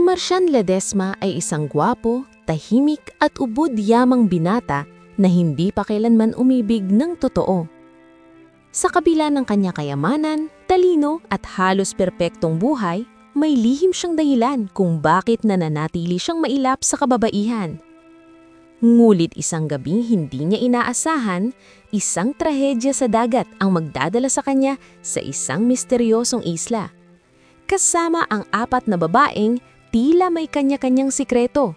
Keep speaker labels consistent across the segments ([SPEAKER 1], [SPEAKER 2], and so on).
[SPEAKER 1] Marcian Ledesma ay isang gwapo, tahimik at ubod-yamang binata na hindi pa kailanman umibig ng totoo. Sa kabila ng kanya kayamanan, talino at halos perpektong buhay, may lihim siyang dahilan kung bakit nananatili siyang mailap sa kababaihan. Ngulit isang gabing hindi niya inaasahan, isang trahedya sa dagat ang magdadala sa kanya sa isang misteryosong isla. Kasama ang 4 na babaeng tila may kanya-kanyang sikreto.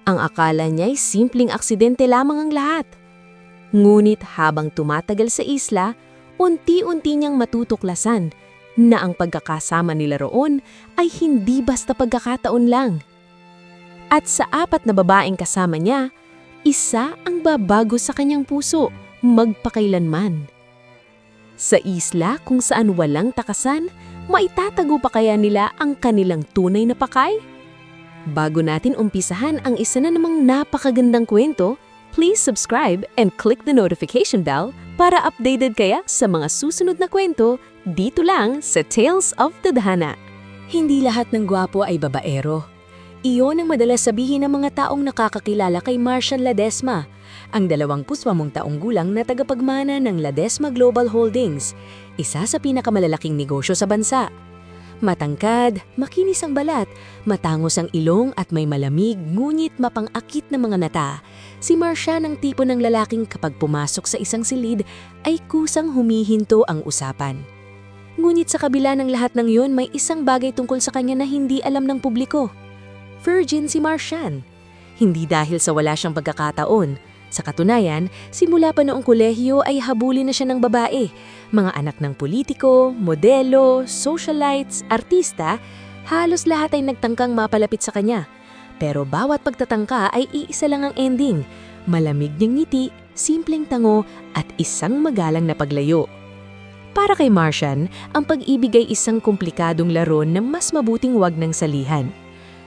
[SPEAKER 1] Ang akala niya'y simpleng aksidente lamang ang lahat. Ngunit habang tumatagal sa isla, unti-unti niyang matutuklasan na ang pagkakasama nila roon ay hindi basta pagkakataon lang. At sa 4 na babaeng kasama niya, isa ang babago sa kanyang puso, magpakailanman. Sa isla kung saan walang takasan, maitatago pa kaya nila ang kanilang tunay na pakay? Bago natin umpisahan ang isa na namang napakagandang kwento, please subscribe and click the notification bell para updated kaya sa mga susunod na kwento dito lang sa Tales of Tadhana.
[SPEAKER 2] Hindi lahat ng gwapo ay babaero. Iyon ang madalas sabihin ng mga taong nakakakilala kay Marcian Ledesma, ang 28 taong gulang na tagapagmana ng Ledesma Global Holdings, isa sa pinakamalalaking negosyo sa bansa. Matangkad, makinis ang balat, matangos ang ilong at may malamig ngunit mapang-akit na mga mata. Si Marcian ang tipo ng lalaking kapag pumasok sa isang silid ay kusang humihinto ang usapan. Ngunit sa kabila ng lahat ng yun, may isang bagay tungkol sa kanya na hindi alam ng publiko. Virgin si Marcian. Hindi dahil sa wala siyang pagkakataon. Sa katunayan, simula pa noong kolehiyo ay habulin na siya ng babae. Mga anak ng politiko, modelo, socialites, artista, halos lahat ay nagtangkang mapalapit sa kanya. Pero bawat pagtatangka ay iisa lang ang ending. Malamig niyang ngiti, simpleng tango at isang magalang na paglayo. Para kay Marcian, ang pag-ibig ay isang komplikadong laro na mas mabuting wag ng salihan.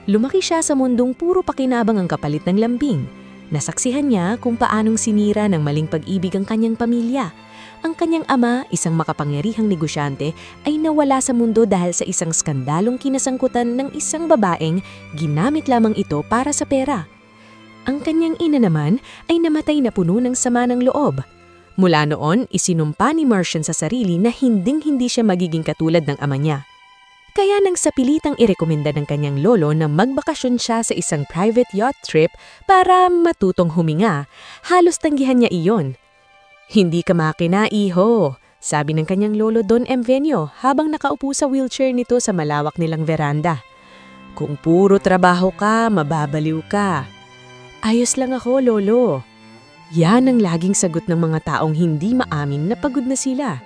[SPEAKER 2] Lumaki siya sa mundong puro pakinabang ang kapalit ng lambing. Nasaksihan niya kung paanong sinira ng maling pag-ibig ang kanyang pamilya. Ang kanyang ama, isang makapangyarihang negosyante, ay nawala sa mundo dahil sa isang skandalong kinasangkutan ng isang babaeng ginamit lamang ito para sa pera. Ang kanyang ina naman ay namatay na puno ng sama ng loob. Mula noon, isinumpa ni Marcian sa sarili na hinding-hindi siya magiging katulad ng ama niya. Kaya nang sapilitang irekomenda ng kanyang lolo na magbakasyon siya sa isang private yacht trip para matutong huminga, halos tanggihan niya iyon. "Hindi ka makina, iho," sabi ng kanyang lolo Don Emvenio habang nakaupo sa wheelchair nito sa malawak nilang veranda. "Kung puro trabaho ka, mababaliw ka." "Ayos lang ako, lolo." Yan ang laging sagot ng mga taong hindi maamin na pagod na sila.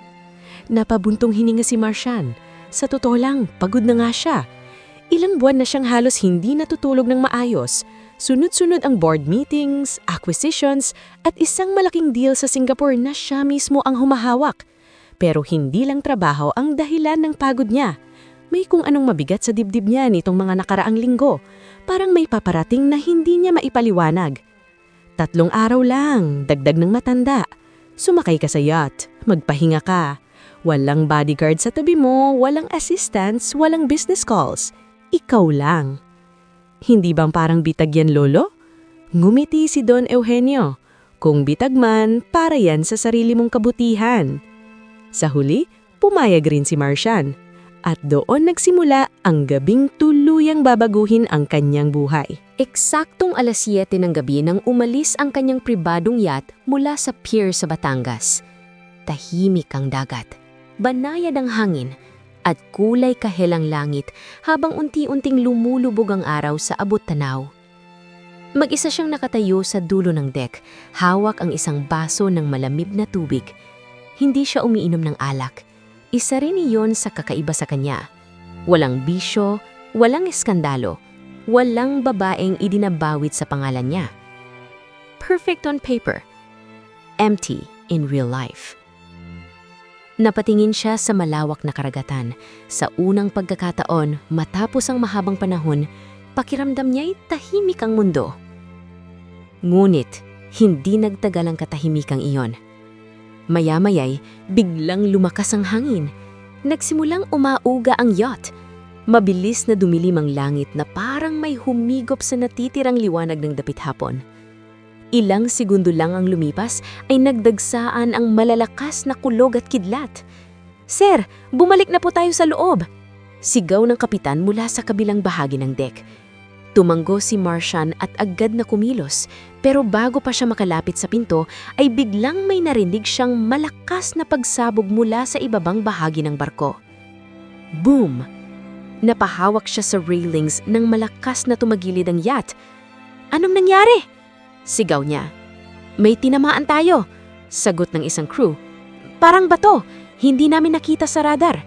[SPEAKER 2] Napabuntong hininga si Marcian. Sa totoo lang, pagod na nga siya. Ilang buwan na siyang halos hindi natutulog ng maayos. Sunod-sunod ang board meetings, acquisitions, at isang malaking deal sa Singapore na siya mismo ang humahawak. Pero hindi lang trabaho ang dahilan ng pagod niya. May kung anong mabigat sa dibdib niya nitong mga nakaraang linggo. Parang may paparating na hindi niya maipaliwanag. 3 araw lang, dagdag ng matanda. Sumakay ka sa yacht, magpahinga ka. Walang bodyguard sa tabi mo, walang assistants, walang business calls. Ikaw lang. Hindi bang parang bitag yan, lolo? Ngumiti si Don Eugenio. Kung bitag man, para yan sa sarili mong kabutihan. Sa huli, pumayag rin si Marcian. At doon nagsimula ang gabing tuluyang babaguhin ang kanyang buhay. Eksaktong 7:00 ng gabi nang umalis ang kanyang pribadong yacht mula sa pier sa Batangas. Tahimik ang dagat. Banayad ang hangin at kulay kahelang langit habang unti-unting lumulubog ang araw sa abot tanaw. Mag-isa siyang nakatayo sa dulo ng deck, hawak ang isang baso ng malamig na tubig. Hindi siya umiinom ng alak. Isa rin iyon sa kakaiba sa kanya. Walang bisyo, walang eskandalo, walang babaeng idinabawit sa pangalan niya. Perfect on paper, empty in real life. Napatingin siya sa malawak na karagatan. Sa unang pagkakataon, matapos ang mahabang panahon, pakiramdam niya'y tahimik ang mundo. Ngunit, hindi nagtagal ang katahimikang iyon. Maya-maya'y biglang lumakas ang hangin. Nagsimulang umauga ang yacht. Mabilis na dumilim ang langit na parang may humigop sa natitirang liwanag ng dapit hapon. Ilang segundo lang ang lumipas ay nagdagsaan ang malalakas na kulog at kidlat. "Sir, bumalik na po tayo sa loob!" Sigaw ng kapitan mula sa kabilang bahagi ng deck. Tumanggo si Martian at agad na kumilos, pero bago pa siya makalapit sa pinto ay biglang may narinig siyang malakas na pagsabog mula sa ibabang bahagi ng barko. Boom! Napahawak siya sa railings nang malakas na tumagilid ang yacht. "Anong nangyari?" Sigaw niya. "May tinamaan tayo," sagot ng isang crew. "Parang bato, hindi namin nakita sa radar."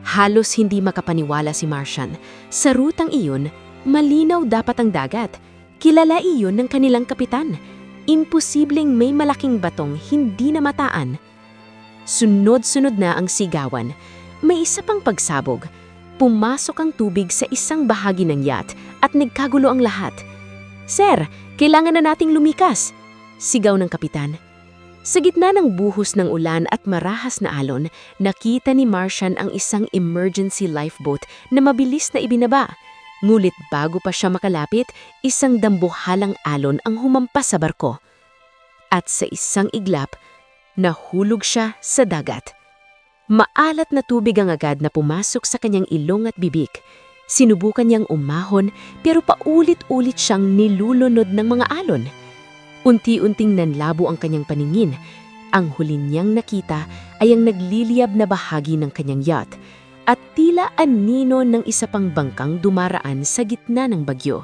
[SPEAKER 2] Halos hindi makapaniwala si Martian. Sa rutang iyon, malinaw dapat ang dagat. Kilala iyon ng kanilang kapitan. Imposibleng may malaking batong hindi namataan. Sunod-sunod na ang sigawan. May isa pang pagsabog. Pumasok ang tubig sa isang bahagi ng yacht at nagkagulo ang lahat. "Sir, kailangan na nating lumikas," sigaw ng kapitan. Sa gitna ng buhos ng ulan at marahas na alon, nakita ni Martian ang isang emergency lifeboat na mabilis na ibinaba. Ngulit bago pa siya makalapit, isang dambuhalang alon ang humampas sa barko. At sa isang iglap, nahulog siya sa dagat. Maalat na tubig ang agad na pumasok sa kanyang ilong at bibig. Sinubukan niyang umahon pero paulit-ulit siyang nilulunod ng mga alon. Unti-unting nanlabo ang kanyang paningin. Ang huli niyang nakita ay ang nagliliyab na bahagi ng kanyang yacht at tila anino ng isa pang bangkang dumaraan sa gitna ng bagyo.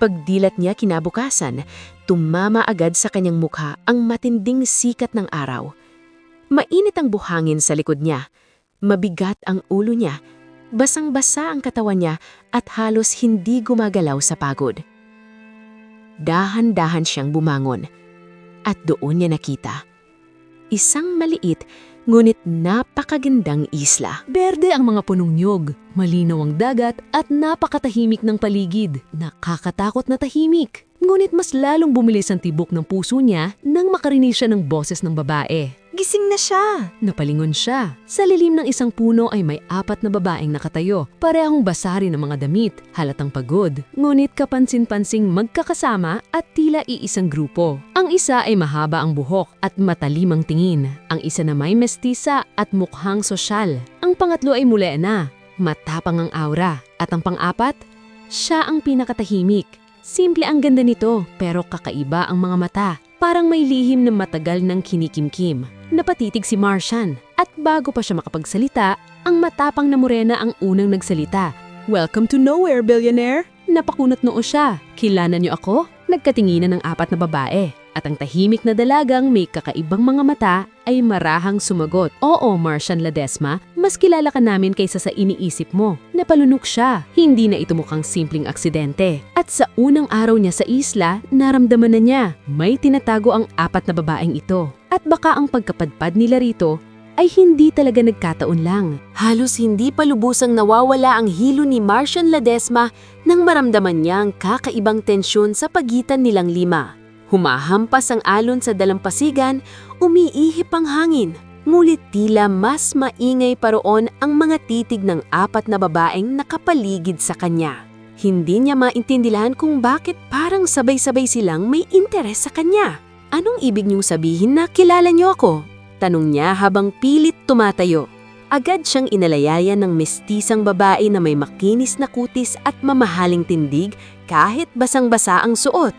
[SPEAKER 2] Pagdilat niya kinabukasan, tumama agad sa kanyang mukha ang matinding sikat ng araw. Mainit ang buhangin sa likod niya, mabigat ang ulo niya, basang-basa ang katawan niya at halos hindi gumagalaw sa pagod. Dahan-dahan siyang bumangon at doon niya nakita isang maliit ngunit napakagandang isla.
[SPEAKER 3] Berde ang mga punong niyog, malinaw ang dagat at napakatahimik ng paligid. Nakakatakot na tahimik. Ngunit mas lalong bumilis ang tibok ng puso niya nang makarinig siya ng boses ng babae.
[SPEAKER 4] Gising na siya!
[SPEAKER 3] Napalingon siya. Sa lilim ng isang puno ay may 4 na babaeng nakatayo. Parehong basa rin ng mga damit, halatang pagod. Ngunit kapansin-pansing magkakasama at tila iisang grupo. Ang isa ay mahaba ang buhok at matalim ang tingin. Ang isa na may mestisa at mukhang sosyal. Ang pangatlo ay mulena, matapang ang aura. At ang pang-apat, siya ang pinakatahimik. Simple ang ganda nito pero kakaiba ang mga mata. Parang may lihim na matagal ng kinikimkim. Napatitig si Martian at bago pa siya makapagsalita, ang matapang na morena ang unang nagsalita. "Welcome to nowhere, billionaire!" Napakunot noo siya. "Kilala niyo ako?" Nagkatinginan ng 4 na babae. At ang tahimik na dalagang may kakaibang mga mata ay marahang sumagot. "Oo, Martian Ledesma, mas kilala ka namin kaysa sa iniisip mo." Napalunok siya. Hindi na ito mukhang simpleng aksidente. At sa unang araw niya sa isla, naramdaman na niya may tinatago ang 4 na babaeng ito. At baka ang pagkapadpad nila rito ay hindi talaga nagkataon lang.
[SPEAKER 2] Halos hindi pa lubusang nawawala ang hilo ni Martian Ledesma nang maramdaman niya ang kakaibang tensyon sa pagitan nilang 5. Humahampas ang alon sa dalampasigan, umiihip ang hangin. Ngulit tila mas maingay pa roon ang mga titig ng 4 na babaeng nakapaligid sa kanya. Hindi niya maintindihan kung bakit parang sabay-sabay silang may interes sa kanya. "Anong ibig niyong sabihin na kilala niyo ako?" tanong niya habang pilit tumatayo. Agad siyang inalayayan ng mestisang babae na may makinis na kutis at mamahaling tindig kahit basang-basa ang suot.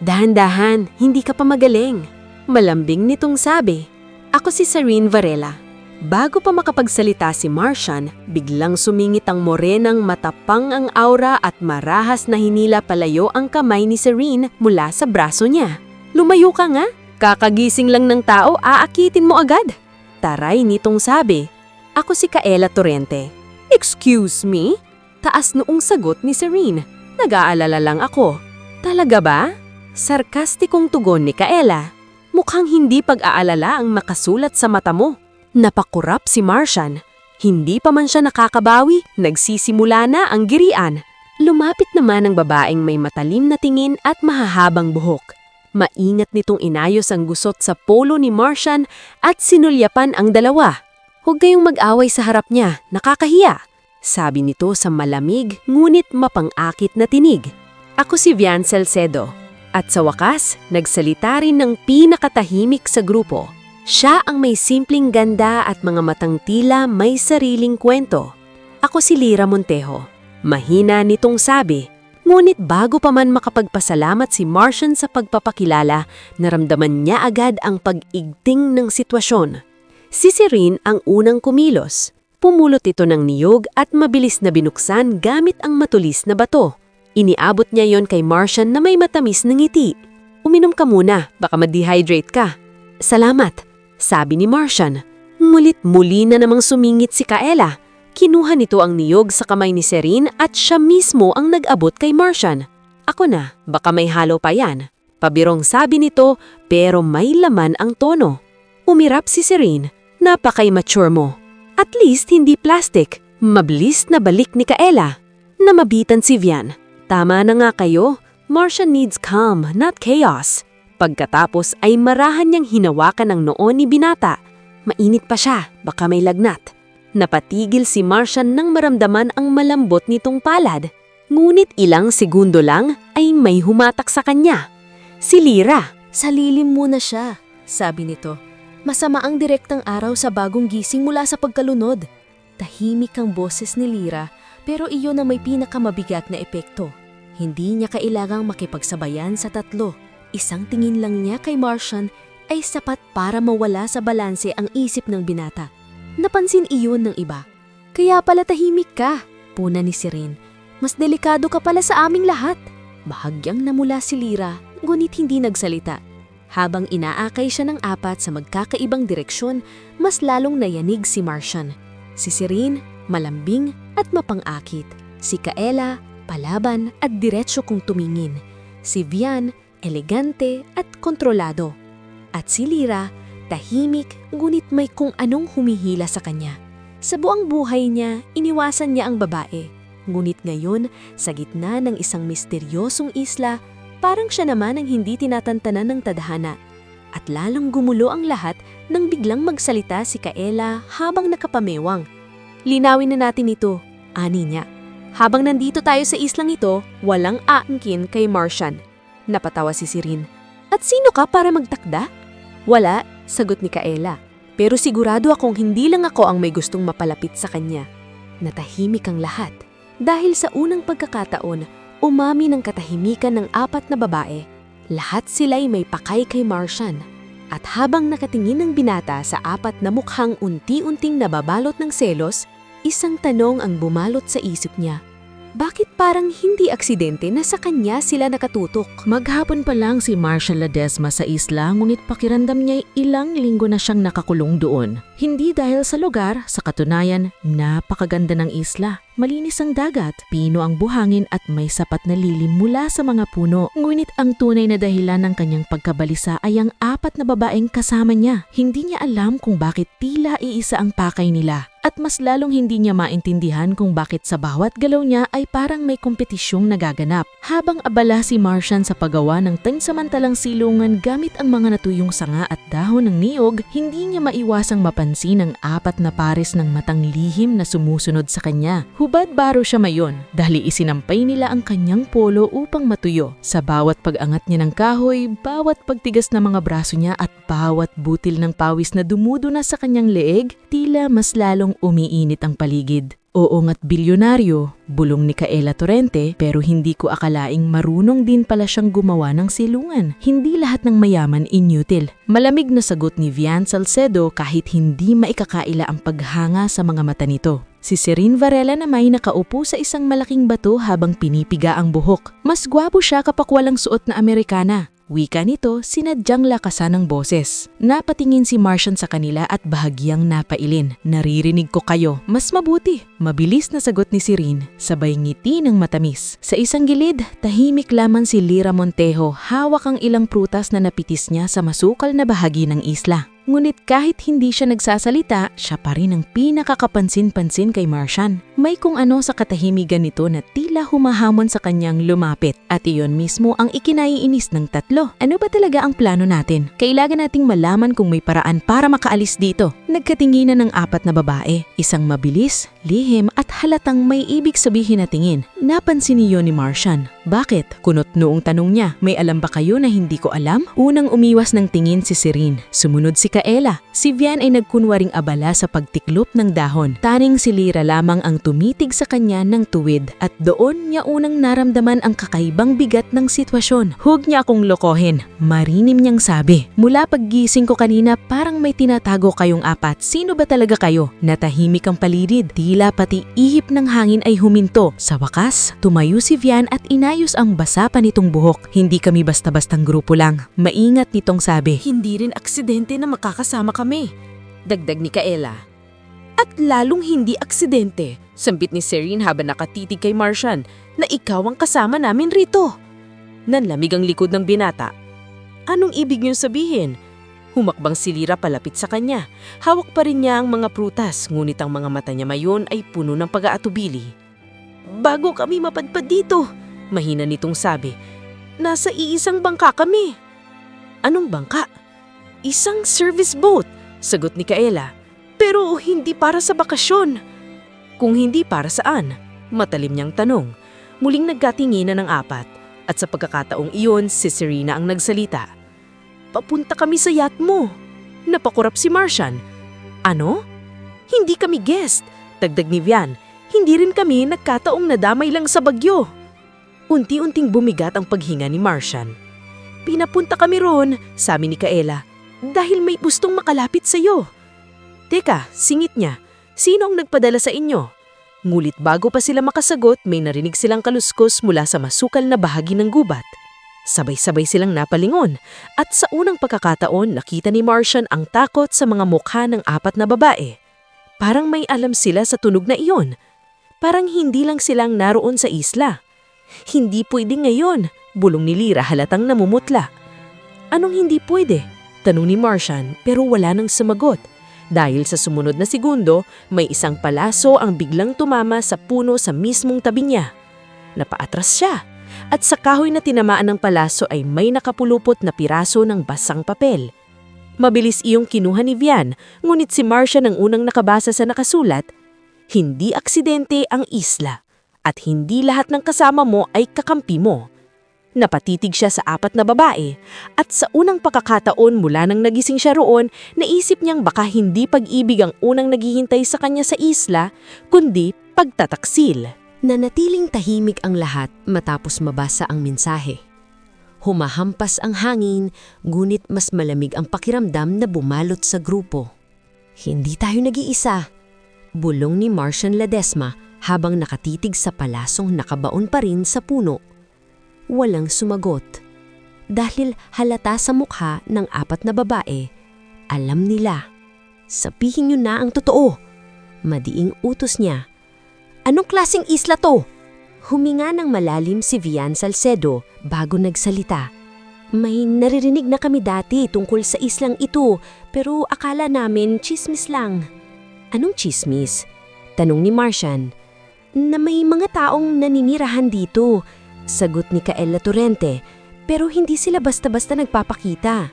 [SPEAKER 2] "Dahan-dahan, hindi ka pa magaling." Malambing nitong sabi. "Ako si Serene Varela." Bago pa makapagsalita si Martian, biglang sumingit ang morenang matapang ang aura at marahas na hinila palayo ang kamay ni Serene mula sa braso niya. "Lumayo ka nga, kakagising lang ng tao, aakitin mo agad." Taray nitong sabi. "Ako si Kaela Torrente." "Excuse me?" Taas noong sagot ni Serene. "Nag-aalala lang ako." "Talaga ba?" Sarkastikong tugon ni Kaela. "Mukhang hindi pag-aalala ang makasulat sa mata mo." Napakurap si Martian. Hindi pa man siya nakakabawi, nagsisimula na ang girian. Lumapit naman ang babaeng may matalim na tingin at mahahabang buhok. Maingat nitong inayos ang gusot sa polo ni Martian at sinulyapan ang dalawa. "Huwag kayong mag-away sa harap niya, nakakahiya." sabi nito sa malamig ngunit mapang-akit na tinig. Ako si Vian Salcedo. At sa wakas, nagsalita rin ng pinakatahimik sa grupo. Siya ang may simpleng ganda at mga matang tila may sariling kwento. Ako si Lyra Montejo. Mahina nitong sabi. Ngunit bago pa man makapagpasalamat si Marcian sa pagpapakilala, naramdaman niya agad ang pag-igting ng sitwasyon. Si Serene ang unang kumilos. Pumulot ito ng niyog at mabilis na binuksan gamit ang matulis na bato. Iniabot niya yon kay Marcian na may matamis na ngiti. Uminom ka muna, baka ma-dehydrate ka. Salamat, sabi ni Marcian. Ngulit muli na namang sumingit si Kaela. Kinuha nito ang niyog sa kamay ni Serene at siya mismo ang nag-abot kay Marcian. Ako na, baka may halo pa yan. Pabirong sabi nito pero may laman ang tono. Umirap si Serene. Napaka-immature mo. At least hindi plastic. Mabilis na balik ni Kaela. Namabitan si Vian. Tama na nga kayo. Marcian needs calm, not chaos. Pagkatapos ay marahan niyang hinawakan ang noon ni Binata. Mainit pa siya, baka may lagnat. Napatigil si Marcian nang maramdaman ang malambot nitong palad. Ngunit ilang segundo lang ay may humatak sa kanya. Si Lyra.
[SPEAKER 3] Sa lilim muna siya, sabi nito. Masama ang direktang araw sa bagong gising mula sa pagkalunod. Tahimik ang boses ni Lyra, pero iyon na may pinakamabigat na epekto. Hindi niya kailangang makipagsabayan sa tatlo. Isang tingin lang niya kay Marcian ay sapat para mawala sa balanse ang isip ng Binata. Napansin iyon ng iba. Kaya pala tahimik ka, puna ni Serene. Mas delikado ka pala sa aming lahat. Bahagyang namula si Lyra, ngunit hindi nagsalita. Habang inaakay siya ng apat sa magkakaibang direksyon, mas lalong nayanig si Marcian. Si Serene, malambing at mapang-akit. Si Kaela, palaban at diretsyo kung tumingin. Si Vian, elegante at kontrolado. At si Lyra, tahimik ngunit may kung anong humihila sa kanya. Sa buong buhay niya, iniwasan niya ang babae. Ngunit ngayon, sa gitna ng isang misteryosong isla, parang siya naman ang hindi tinatantanan ng tadhana. At lalong gumulo ang lahat nang biglang magsalita si Kaela habang nakapamewang. Linawin na natin ito, ani niya. Habang nandito tayo sa islang ito, walang aangkin kay Marcian. Napatawa si Serene. At sino ka para magtakda? Wala, sagot ni Kaela. Pero sigurado akong hindi lang ako ang may gustong mapalapit sa kanya. Natahimik ang lahat. Dahil sa unang pagkakataon, umami ng katahimikan ng apat na babae. Lahat sila'y may pakay kay Marcian. At habang nakatingin ng Binata sa apat na mukhang unti-unting nababalot ng selos, isang tanong ang bumalot sa isip niya. Bakit parang hindi aksidente na sa kanya sila nakatutok?
[SPEAKER 4] Maghapon pa lang si Marcian Ledesma sa isla ngunit pakiramdam niya ilang linggo na siyang nakakulong doon. Hindi dahil sa lugar, sa katunayan, napakaganda ng isla. Malinis ang dagat, pino ang buhangin at may sapat na lilim mula sa mga puno. Ngunit ang tunay na dahilan ng kanyang pagkabalisa ay ang apat na babaeng kasama niya. Hindi niya alam kung bakit tila iisa ang pakay nila. At mas lalong hindi niya maintindihan kung bakit sa bawat galaw niya ay parang may kompetisyong nagaganap. Habang abala si Marcian sa paggawa ng pansamantalang silungan gamit ang mga natuyong sanga at dahon ng niyog, hindi niya maiwasang mapansin ang apat na pares ng matang lihim na sumusunod sa kanya. Hubad-baro siya mayon dahil isinampay nila ang kanyang polo upang matuyo. Sa bawat pag-angat niya ng kahoy, bawat pagtigas ng mga braso niya at bawat butil ng pawis na dumuduna sa kanyang leeg, tila mas lalong umiinit ang paligid. Oo nga't bilyonaryo, bulong ni Kaela Torrente, pero hindi ko akalaing marunong din pala siyang gumawa ng silungan. Hindi lahat ng mayaman inutil. Malamig na sagot ni Vian Salcedo kahit hindi maikakaila ang paghanga sa mga mata nito. Si Serene Varela na may nakaupo sa isang malaking bato habang pinipiga ang buhok. Mas gwapo siya kapag walang suot na Amerikana. Wika nito, sinadyang lakasan ng boses. Napatingin si Marcian sa kanila at bahagyang napailin. Naririnig ko kayo, mas mabuti. Mabilis na sagot ni Serene, sabay ngiti ng matamis. Sa isang gilid, tahimik lamang si Lyra Montejo, hawak ang ilang prutas na napitis niya sa masukal na bahagi ng isla. Ngunit kahit hindi siya nagsasalita, siya pa rin ang pinakakapansin-pansin kay Martian. May kung ano sa katahimigan nito na tila humahamon sa kanyang lumapit. At iyon mismo ang ikinaiinis ng tatlo. Ano ba talaga ang plano natin? Kailangan nating malaman kung may paraan para makaalis dito. Nagkatinginan ng 4 na babae. Isang mabilis, lihim at halatang may ibig sabihin na tingin. Napansin niyo ni Martian. Bakit? Kunot noong tanong niya, may alam ba kayo na hindi ko alam? Unang umiwas ng tingin si Serene. Sumunod si Kaela. Si Vian ay nagkunwaring abala sa pagtiklop ng dahon. Taring si Lyra lamang ang tumitig sa kanya ng tuwid at doon niya unang naramdaman ang kakaibang bigat ng sitwasyon. Huwag niya akong lokohin. Marinim niyang sabi. Mula paggising ko kanina parang may tinatago kayong 4. Sino ba talaga kayo? Natahimik ang paligid. Tila pati ihip ng hangin ay huminto. Sa wakas, tumayo si Vian at inayos ang basa pa nitong buhok. Hindi kami basta-bastang grupo lang. Maingat nitong sabi.
[SPEAKER 2] Hindi rin aksidente na makakasama kami. Dagdag ni Kaela. At lalong hindi aksidente, sambit ni Serene habang nakatitig kay Martian, na ikaw ang kasama namin rito. Nanlamig ang likod ng binata. Anong ibig niyong sabihin? Humakbang si Lyra palapit sa kanya. Hawak pa rin niya ang mga prutas, ngunit ang mga mata niya mayon ay puno ng pag-aatubili. Bago kami mapadpad dito, mahina nitong sabi, nasa iisang bangka kami. Anong bangka? Isang service boat, sagot ni Kaela. Pero hindi para sa bakasyon. Kung hindi para saan? Matalim niyang tanong. Muling nagkatinginan ng 4 at sa pagkakataong iyon si Serena ang nagsalita. Papunta kami sa yacht mo. Napakurap si Martian. Ano? Hindi kami guest, dagdag ni Vian. Hindi rin kami nagkataong nadamay lang sa bagyo. Unti-unting bumigat ang paghinga ni Martian. Pinapunta kami roon, sabi ni Kaela, dahil may gustong makalapit sa iyo. Teka, singit niya, sino ang nagpadala sa inyo? Ngulit bago pa sila makasagot, may narinig silang kaluskos mula sa masukal na bahagi ng gubat. Sabay-sabay silang napalingon at sa unang pagkakataon nakita ni Martian ang takot sa mga mukha ng 4 na babae. Parang may alam sila sa tunog na iyon. Parang hindi lang silang naroon sa isla. Hindi pwede ngayon, bulong ni Lyra halatang namumutla. Anong hindi pwede? Tanong ni Martian pero wala nang sumagot. Dahil sa sumunod na segundo, may isang palaso ang biglang tumama sa puno sa mismong tabi niya. Napaatras siya at sa kahoy na tinamaan ng palaso ay may nakapulupot na piraso ng basang papel. Mabilis iyong kinuha ni Vian, ngunit si Martian ang unang nakabasa sa nakasulat, hindi aksidente ang isla at hindi lahat ng kasama mo ay kakampi mo. Napatitig siya sa 4 na babae at sa unang pagkakataon mula nang nagising siya roon, naisip niyang baka hindi pag-ibig ang unang naghihintay sa kanya sa isla, kundi pagtataksil.
[SPEAKER 1] Nanatiling tahimik ang lahat matapos mabasa ang mensahe. Humahampas ang hangin, ngunit mas malamig ang pakiramdam na bumalot sa grupo. Hindi tayo nag-iisa, bulong ni Martian Ledesma habang nakatitig sa palasong nakabaon pa rin sa puno. Walang sumagot. Dahil halata sa mukha ng 4 na babae, alam nila. Sabihin niyo na ang totoo. Madiing utos niya. Anong klaseng isla to? Huminga ng malalim si Vian Salcedo bago nagsalita. May naririnig na kami dati tungkol sa islang ito, pero akala namin chismis lang. Anong chismis? Tanong ni Martian. Na may mga taong naninirahan dito, sagot ni Kaela Torrente, pero hindi sila basta-basta nagpapakita.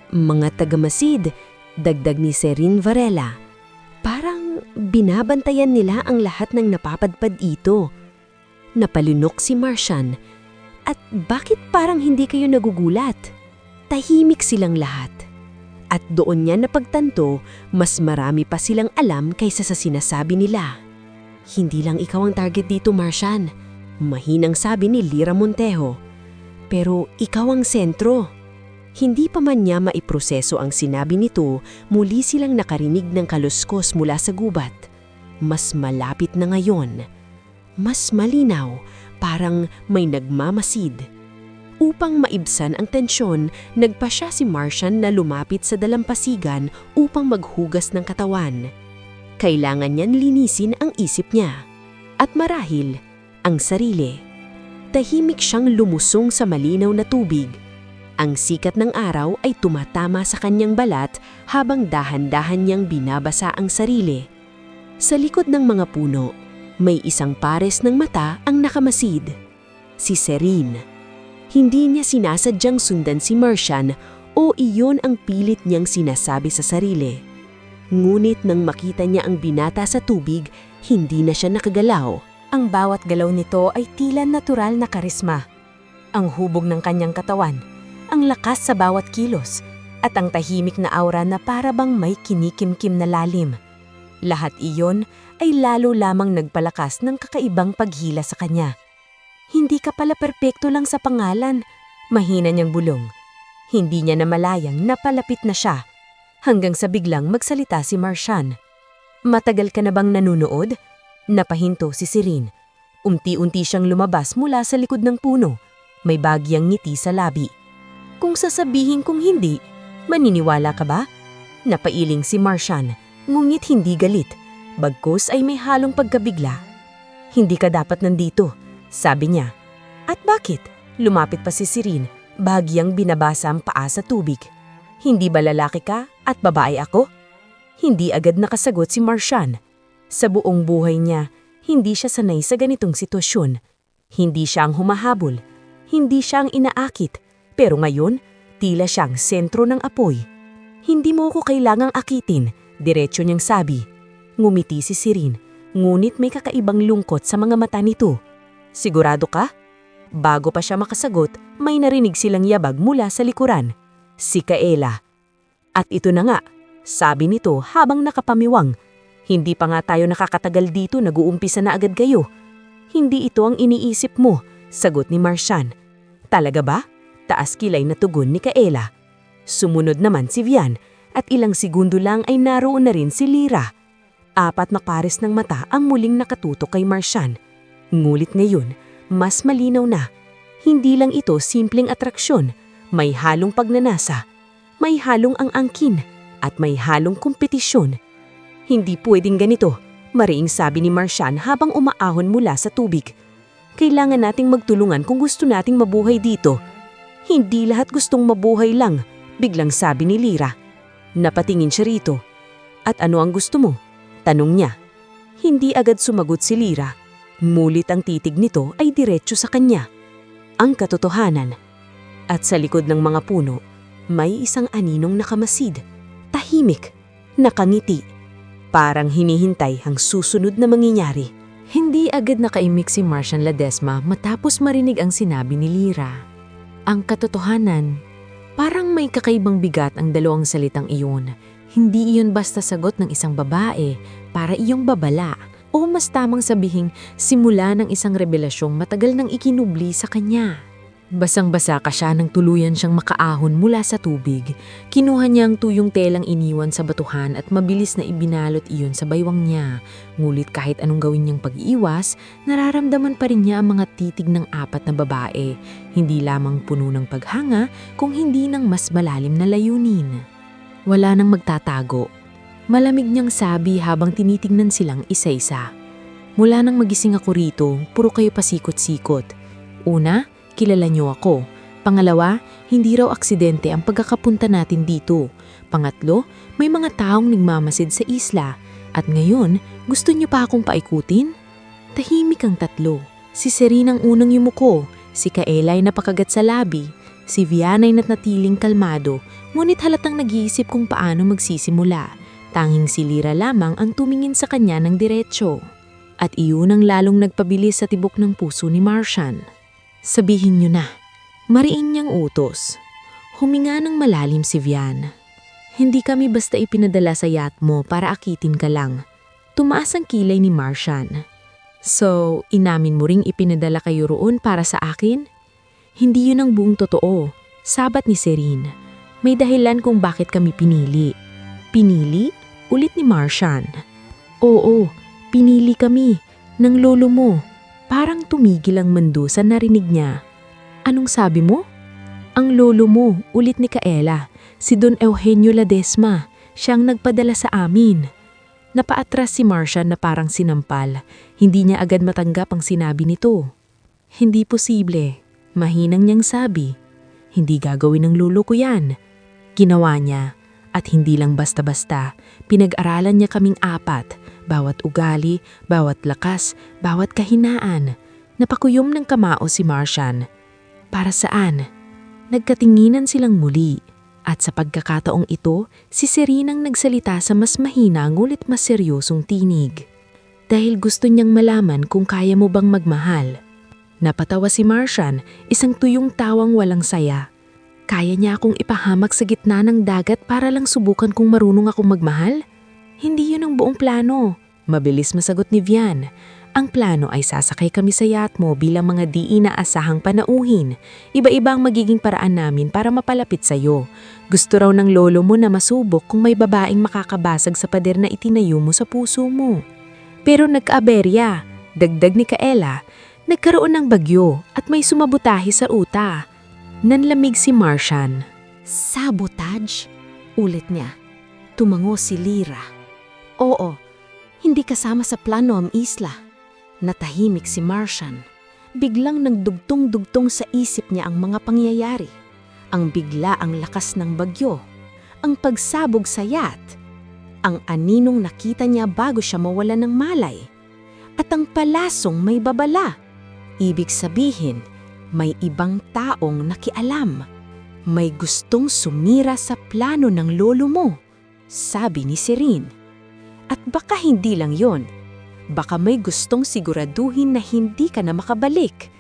[SPEAKER 1] Mga tagamasid, dagdag ni Serene Varela. Parang binabantayan nila ang lahat ng napapadpad dito. Napalunok si Martian. At bakit parang hindi kayo nagugulat? Tahimik silang lahat. At doon niya napagtanto, mas marami pa silang alam kaysa sa sinasabi nila. Hindi lang ikaw ang target dito, Martian. Mahinang sabi ni Lyra Montejo. Pero ikaw ang sentro. Hindi pa man niya maiproseso ang sinabi nito, muli silang nakarinig ng kaluskos mula sa gubat. Mas malapit na ngayon. Mas malinaw, parang may nagmamasid. Upang maibsan ang tensyon, nagpasya si Martian na lumapit sa dalampasigan upang maghugas ng katawan. Kailangan niyan linisin ang isip niya. At marahil, ang sarili. Tahimik siyang lumusong sa malinaw na tubig.
[SPEAKER 2] Ang sikat ng araw ay tumatama sa kanyang balat habang dahan-dahan niyang binabasa ang sarili. Sa likod ng mga puno, may isang pares ng mata ang nakamasid. Si Serene. Hindi niya sinasadyang sundan si Martian o iyon ang pilit niyang sinasabi sa sarili. Ngunit nang makita niya ang binata sa tubig, hindi na siya nakagalaw.
[SPEAKER 5] Ang bawat galaw nito ay tila natural na karisma. Ang hubog ng kanyang katawan, ang lakas sa bawat kilos, at ang tahimik na aura na para bang may kinikimkim na lalim. Lahat iyon ay lalo lamang nagpalakas ng kakaibang paghila sa kanya. Hindi ka pala perpekto lang sa pangalan, mahina niyang bulong. Hindi niya namalayang napalapit na siya, hanggang sa biglang magsalita si Martian. Matagal ka na bang nanunood? Napahinto si Serene. Unti-unti siyang lumabas mula sa likod ng puno. May bagyang ngiti sa labi. Kung sasabihin kong hindi, maniniwala ka ba? Napailing si Martian, ngunit hindi galit. Bagkus ay may halong pagkabigla. Hindi ka dapat nandito, sabi niya. At bakit? Lumapit pa si Serene, bagyang binabasa ang paa sa tubig. Hindi ba lalaki ka at babae ako? Hindi agad nakasagot si Martian. Sa buong buhay niya, hindi siya sanay sa ganitong sitwasyon. Hindi siya ang humahabol. Hindi siya ang inaakit. Pero ngayon, tila siyang sentro ng apoy. Hindi mo ko kailangang akitin, diretso niyang sabi. Ngumiti si Serene, ngunit may kakaibang lungkot sa mga mata nito. Sigurado ka? Bago pa siya makasagot, may narinig silang yabag mula sa likuran. Si Kaela. At ito na nga, sabi nito habang nakapamiwang. Hindi pa nga tayo nakakatagal dito, nag-uumpisa na agad kayo. Hindi ito ang iniisip mo, sagot ni Martian. Talaga ba? Taas kilay na tugon ni Kaela. Sumunod naman si Vian at ilang segundo lang ay naroon na rin si Lyra. 4 na pares ng mata ang muling nakatutok kay Martian. Ngulit ngayon, mas malinaw na. Hindi lang ito simpleng atraksyon, may halong pagnanasa, may halong ang angkin, at may halong kompetisyon. Hindi pwedeng ganito, mariing sabi ni Martian habang umaahon mula sa tubig. Kailangan nating magtulungan kung gusto nating mabuhay dito. Hindi lahat gustong mabuhay lang, biglang sabi ni Lyra. Napatingin siya rito. At ano ang gusto mo? Tanong niya. Hindi agad sumagot si Lyra. Mulit ang titig nito ay diretso sa kanya. Ang katotohanan. At sa likod ng mga puno, may isang aninong nakamasid. Tahimik, nakangiti. Parang hinihintay ang susunod na mangyayari.
[SPEAKER 3] Hindi agad nakaimik si Martian Ledesma matapos marinig ang sinabi ni Lyra. Ang katotohanan, parang may kakaibang bigat ang dalawang salitang iyon. Hindi iyon basta sagot ng isang babae para iyong babala o mas tamang sabihing simula ng isang revelasyong matagal nang ikinubli sa kanya. Basang-basa ka siya nang tuluyan siyang makaahon mula sa tubig. Kinuha niya ang tuyong telang iniwan sa batuhan at mabilis na ibinalot iyon sa baywang niya. Ngulit kahit anong gawin niyang pag-iwas, nararamdaman pa rin niya ang mga titig ng 4 na babae. Hindi lamang puno ng paghanga, kung hindi ng mas malalim na layunin. Wala nang magtatago. Malamig niyang sabi habang tinitingnan silang isa-isa. Mula nang magising ako rito, puro kayo pasikot-sikot. Una, kilala niyo ako. Pangalawa, hindi raw aksidente ang pagkakapunta natin dito. Pangatlo, may mga taong nagmamasid sa isla. At ngayon, gusto niyo pa akong paikutin? Tahimik ang tatlo. Si Serene ang unang yumuko. Si Kaela ay napakagat sa labi. Si Vian ay natnatiling kalmado, ngunit halatang nag-iisip kung paano magsisimula. Tanging si Lyra lamang ang tumingin sa kanya ng diretsyo. At iyon ang lalong nagpabilis sa tibok ng puso ni Martian. Sabihin niyo na, mariin niyang utos. Huminga ng malalim si Vian. Hindi kami basta ipinadala sa yacht mo para akitin ka lang. Tumaas ang kilay ni Martian. So, inamin mo ring ipinadala kayo roon para sa akin? Hindi yun ang buong totoo. Sabat ni Serene. May dahilan kung bakit kami pinili. Pinili? Ulit ni Martian. Oo, pinili kami. Ng lolo mo. Parang tumigil ang mundo sa narinig niya. Anong sabi mo? Ang lolo mo, ulit ni Kaela. Si Don Eugenio Ledesma. Siyang nagpadala sa amin. Napaatras si Martian na parang sinampal. Hindi niya agad matanggap ang sinabi nito. Hindi posible. Mahinang niyang sabi.
[SPEAKER 4] Hindi gagawin ng lolo ko yan. Ginawa niya. At hindi lang basta-basta, pinag-aralan niya kaming apat, bawat ugali, bawat lakas, bawat kahinaan. Napakuyom ng kamao si Martian. Para saan? Nagkatinginan silang muli. At sa pagkakataong ito, si Serene ang nagsalita sa mas mahina ngulit mas seryosong tinig. Dahil gusto niyang malaman kung kaya mo bang magmahal. Napatawa si Martian, isang tuyong tawang walang saya. Kaya niya akong ipahamak sa gitna ng dagat para lang subukan kung marunong akong magmahal? Hindi yun ang buong plano. Mabilis masagot ni Vian. Ang plano ay sasakay kami sa yacht mo bilang mga di inaasahang panauhin. Iba-iba ang magiging paraan namin para mapalapit sa'yo. Gusto raw ng lolo mo na masubok kung may babaeng makakabasag sa pader na itinayo mo sa puso mo. Pero nagka-aberya. Dagdag ni Kaela, nagkaroon ng bagyo at may sumabutahe sa ruta. Nanlamig si Martian.
[SPEAKER 1] Sabotage? Ulit niya. Tumango si Lyra. Oo, hindi kasama sa plano ang isla. Natahimik si Martian. Biglang nagdugtong-dugtong sa isip niya ang mga pangyayari. Ang bigla ang lakas ng bagyo. Ang pagsabog sa yacht. Ang aninong nakita niya bago siya mawala ng malay. At ang palasong may babala. Ibig sabihin, may ibang taong nakialam. May gustong sumira sa plano ng lolo mo, sabi ni Serene. At baka hindi lang yon. Baka may gustong siguraduhin na hindi ka na makabalik.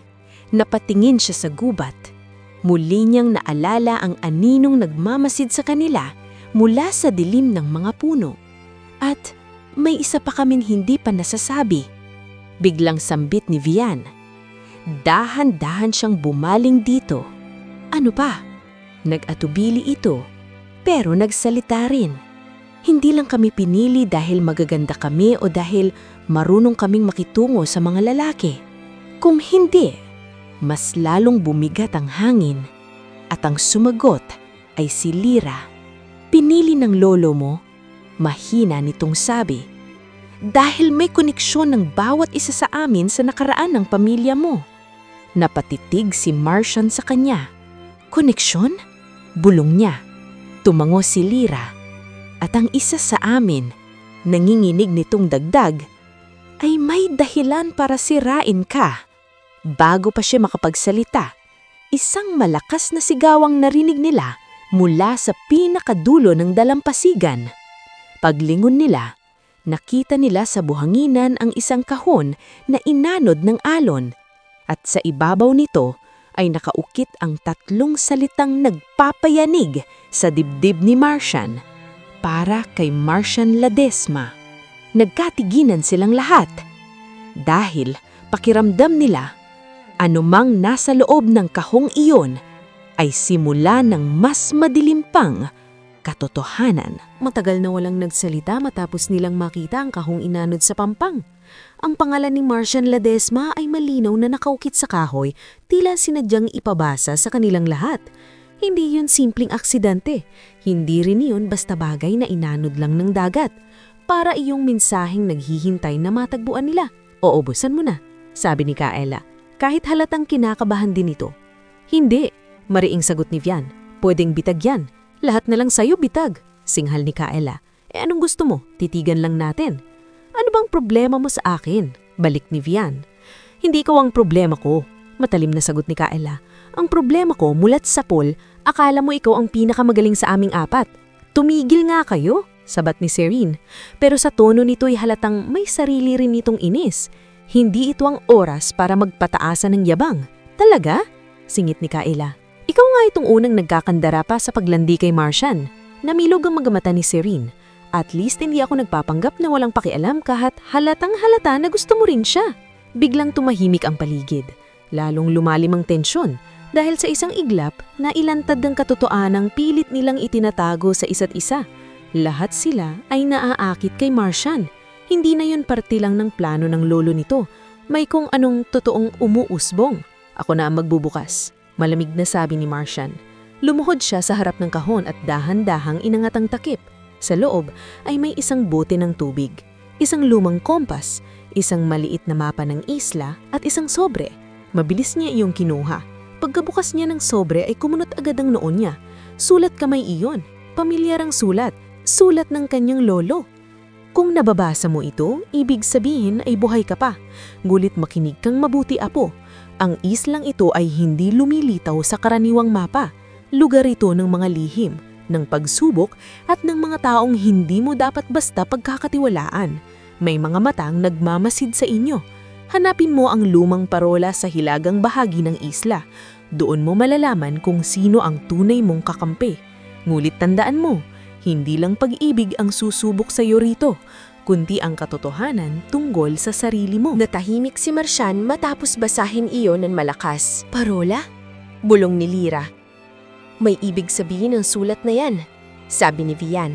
[SPEAKER 1] Napatingin siya sa gubat. Muli niyang naalala ang aninong nagmamasid sa kanila mula sa dilim ng mga puno. At may isa pa kaming hindi pa nasasabi. Biglang sambit ni Vian. Dahan-dahan siyang bumaling dito. Ano pa? Nag-atubili ito, pero nagsalita rin. Hindi lang kami pinili dahil magaganda kami o dahil marunong kaming makitungo sa mga lalaki. Kung hindi, mas lalong bumigat ang hangin. At ang sumagot ay si Lyra. Pinili ng lolo mo? Mahina nitong sabi. Dahil may koneksyon ng bawat isa sa amin sa nakaraan ng pamilya mo. Napatitig si Martian sa kanya. Koneksyon? Bulong niya. Tumango si Lyra. At ang isa sa amin, nanginginig nitong dagdag, ay may dahilan para sirain ka. Bago pa siya makapagsalita, isang malakas na sigawang narinig nila mula sa pinakadulo ng dalampasigan. Paglingon nila, nakita nila sa buhanginan ang isang kahon na inanod ng alon. At sa ibabaw nito ay nakaukit ang tatlong salitang nagpapayanig sa dibdib ni Martian. Para kay Martian Ledesma. Nagkatiginan silang lahat. Dahil pakiramdam nila, anumang nasa loob ng kahong iyon ay simula ng mas madilim pang katotohanan.
[SPEAKER 2] Matagal na walang nagsalita matapos nilang makita ang kahong inanod sa pampang. Ang pangalan ni Martian Ledesma ay malinaw na nakaukit sa kahoy, tila sinadyang ipabasa sa kanilang lahat. Hindi yun simpleng aksidente. Hindi rin yun basta bagay na inanod lang ng dagat. Para iyong mensaheng naghihintay na matagpuan nila. O ubusan mo na, sabi ni Kaela. Kahit halatang kinakabahan din ito. Hindi, mariing sagot ni Vian. Pwedeng bitag yan. Lahat na lang sa'yo bitag, singhal ni Kaela. Anong gusto mo? Titigan lang natin. Ano bang problema mo sa akin? Balik ni Vian. Hindi ikaw ang problema ko, matalim na sagot ni Kaela. Ang problema ko mulat sa pool, akala mo ikaw ang pinakamagaling sa aming apat. Tumigil nga kayo, sabat ni Serene. Pero sa tono nito'y halatang may sarili rin nitong inis. Hindi ito ang oras para magpataasan ng yabang. Talaga? Singit ni Kaela. Ikaw nga itong unang nagkakandara pa sa paglandi kay Martian. Namilog ang magamata ni Serene. At least hindi ako nagpapanggap na walang pakialam kahit halatang halata na gusto mo rin siya. Biglang tumahimik ang paligid. Lalong lumalim ang tensyon dahil sa isang iglap na ilantad ng katotoanang pilit nilang itinatago sa isa't isa. Lahat sila ay naaakit kay Martian. Hindi na yun parte lang ng plano ng lolo nito. May kung anong totoong umuusbong. Ako na ang magbubukas, malamig na sabi ni Martian. Lumuhod siya sa harap ng kahon at dahan-dahang inangat ang takip. Sa loob ay may isang bote ng tubig, isang lumang kompas, isang maliit na mapa ng isla at isang sobre. Mabilis niya iyong kinuha.
[SPEAKER 3] Pagkabukas niya ng sobre ay kumunot agad ang noon niya. Sulat kamay iyon, pamilyar ang sulat, sulat ng kanyang lolo. Kung nababasa mo ito, ibig sabihin ay buhay ka pa. Ngulit makinig kang mabuti, apo. Ang islang ito ay hindi lumilitaw sa karaniwang mapa. Lugar ito ng mga lihim, ng pagsubok at ng mga taong hindi mo dapat basta pagkakatiwalaan. May mga matang nagmamasid sa inyo. Hanapin mo ang lumang parola sa hilagang bahagi ng isla. Doon mo malalaman kung sino ang tunay mong kakampi. Ngulit tandaan mo, hindi lang pag-ibig ang susubok sa iyo rito, kundi ang katotohanan tungkol sa sarili mo.
[SPEAKER 2] Natahimik si Marcian matapos basahin iyon ng malakas. Parola? Bulong ni Lyra. May ibig sabihin ang sulat na yan, sabi ni Vian.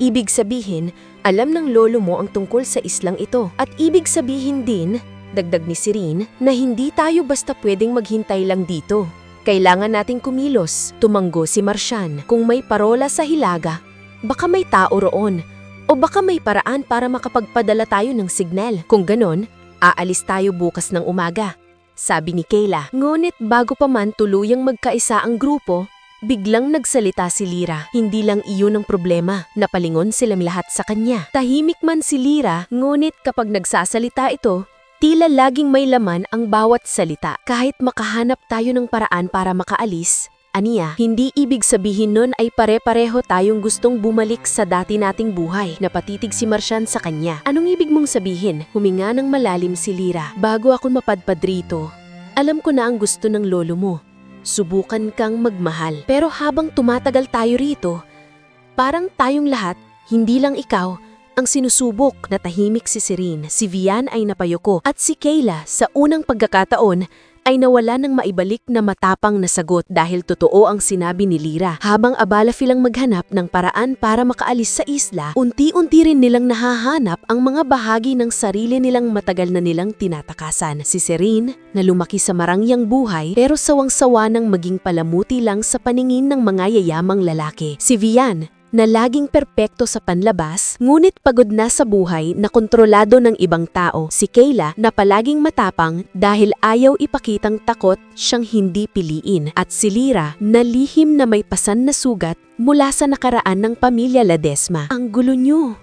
[SPEAKER 2] Ibig sabihin, alam ng lolo mo ang tungkol sa islang ito. At ibig sabihin din, dagdag ni Serene, na hindi tayo basta pwedeng maghintay lang dito. Kailangan nating kumilos, tumanggo si Marcian. Kung may parola sa hilaga, baka may tao roon. O baka may paraan para makapagpadala tayo ng signal. Kung ganon, aalis tayo bukas ng umaga, sabi ni Kayla. Ngunit bago pa man tuluyang magkaisa ang grupo, biglang nagsalita si Lyra. Hindi lang iyon ang problema, napalingon silang lahat sa kanya. Tahimik man si Lyra, ngunit kapag nagsasalita ito, tila laging may laman ang bawat salita. Kahit makahanap tayo ng paraan para makaalis, aniya, hindi ibig sabihin nun ay pare-pareho tayong gustong bumalik sa dati nating buhay. Napatitig si Marcian sa kanya. Anong ibig mong sabihin? Huminga ng malalim si Lyra. Bago ako mapadpad rito, alam ko na ang gusto ng lolo mo. Subukan kang magmahal. Pero habang tumatagal tayo rito, parang tayong lahat, hindi lang ikaw, ang sinusubok. Na tahimik si Serene, si Vian ay napayuko at si Kayla sa unang pagkakataon ay nawala ng maibalik na matapang na sagot dahil totoo ang sinabi ni Lyra. Habang abala silang maghanap ng paraan para makaalis sa isla, unti-unti rin nilang nahahanap ang mga bahagi ng sarili nilang matagal na nilang tinatakasan. Si Serene, na lumaki sa marangyang buhay pero sawang-sawa ng maging palamuti lang sa paningin ng mga yayamang lalaki. Si Vian, na laging perpekto sa panlabas, ngunit pagod na sa buhay na kontrolado ng ibang tao. Si Kayla, na palaging matapang dahil ayaw ipakitang takot siyang hindi piliin. At si Lyra, na lihim na may pasan na sugat mula sa nakaraan ng pamilya Ledesma. Ang gulo niyo,